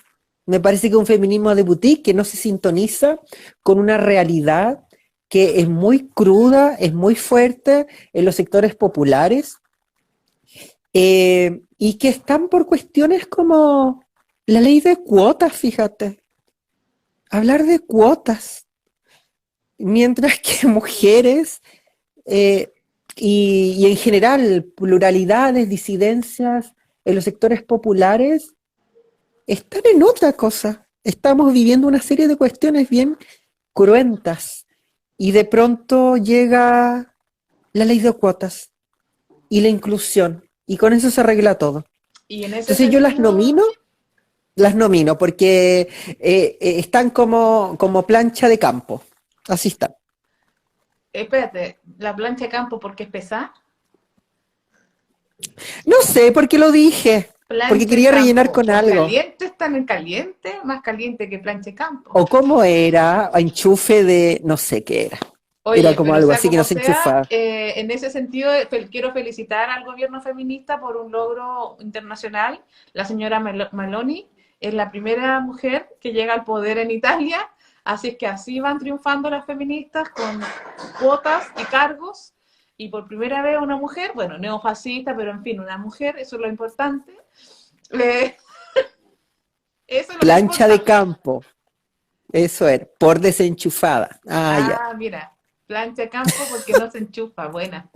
Me parece que un feminismo de boutique que no se sintoniza con una realidad que es muy cruda, es muy fuerte en los sectores populares, y que están por cuestiones como la ley de cuotas, fíjate. Hablar de cuotas, mientras que mujeres y en general pluralidades, disidencias en los sectores populares están en otra cosa. Estamos viviendo una serie de cuestiones bien cruentas y de pronto llega la ley de cuotas y la inclusión y con eso se arregla todo. Y en ese Entonces sentido, yo las nomino porque están como plancha de campo, así están. espérate, la plancha de campo porque es pesada. No sé por qué lo dije, Plancha porque de quería rellenar campo, con por algo. caliente están en caliente, más caliente que plancha de campo. O cómo era, enchufe de, no sé qué era. Oye, Era como pero algo sea así que como no se sea, enchufaba. en ese sentido quiero felicitar al gobierno feminista por un logro internacional. La señora Meloni es la primera mujer que llega al poder en Italia, así es que así van triunfando las feministas con cuotas y cargos, y por primera vez una mujer, bueno, neofascista, pero en fin, una mujer, eso es lo importante. Eh, eso es lo Plancha de importante. campo, eso era, por desenchufada. Ah, ya. Ah, mira, plancha de campo porque no se enchufa, buena.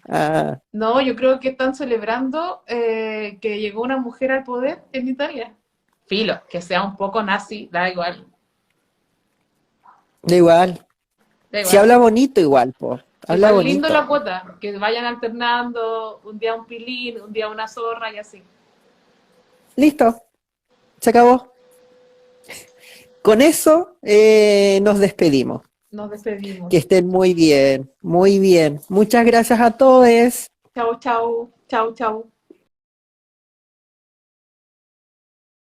Ah, No, yo creo que están celebrando que llegó una mujer al poder en Italia. Filo, que sea un poco nazi, da igual. da igual. Da Si igual. habla bonito, igual, po. Habla Igual lindo bonito. la cuota, que vayan alternando, un día un pilín, un día una zorra y así. Listo, se acabó. Con eso nos despedimos. Nos despedimos. Que estén muy bien, muy bien. Muchas gracias a todos. Chau, chau, chau, chau.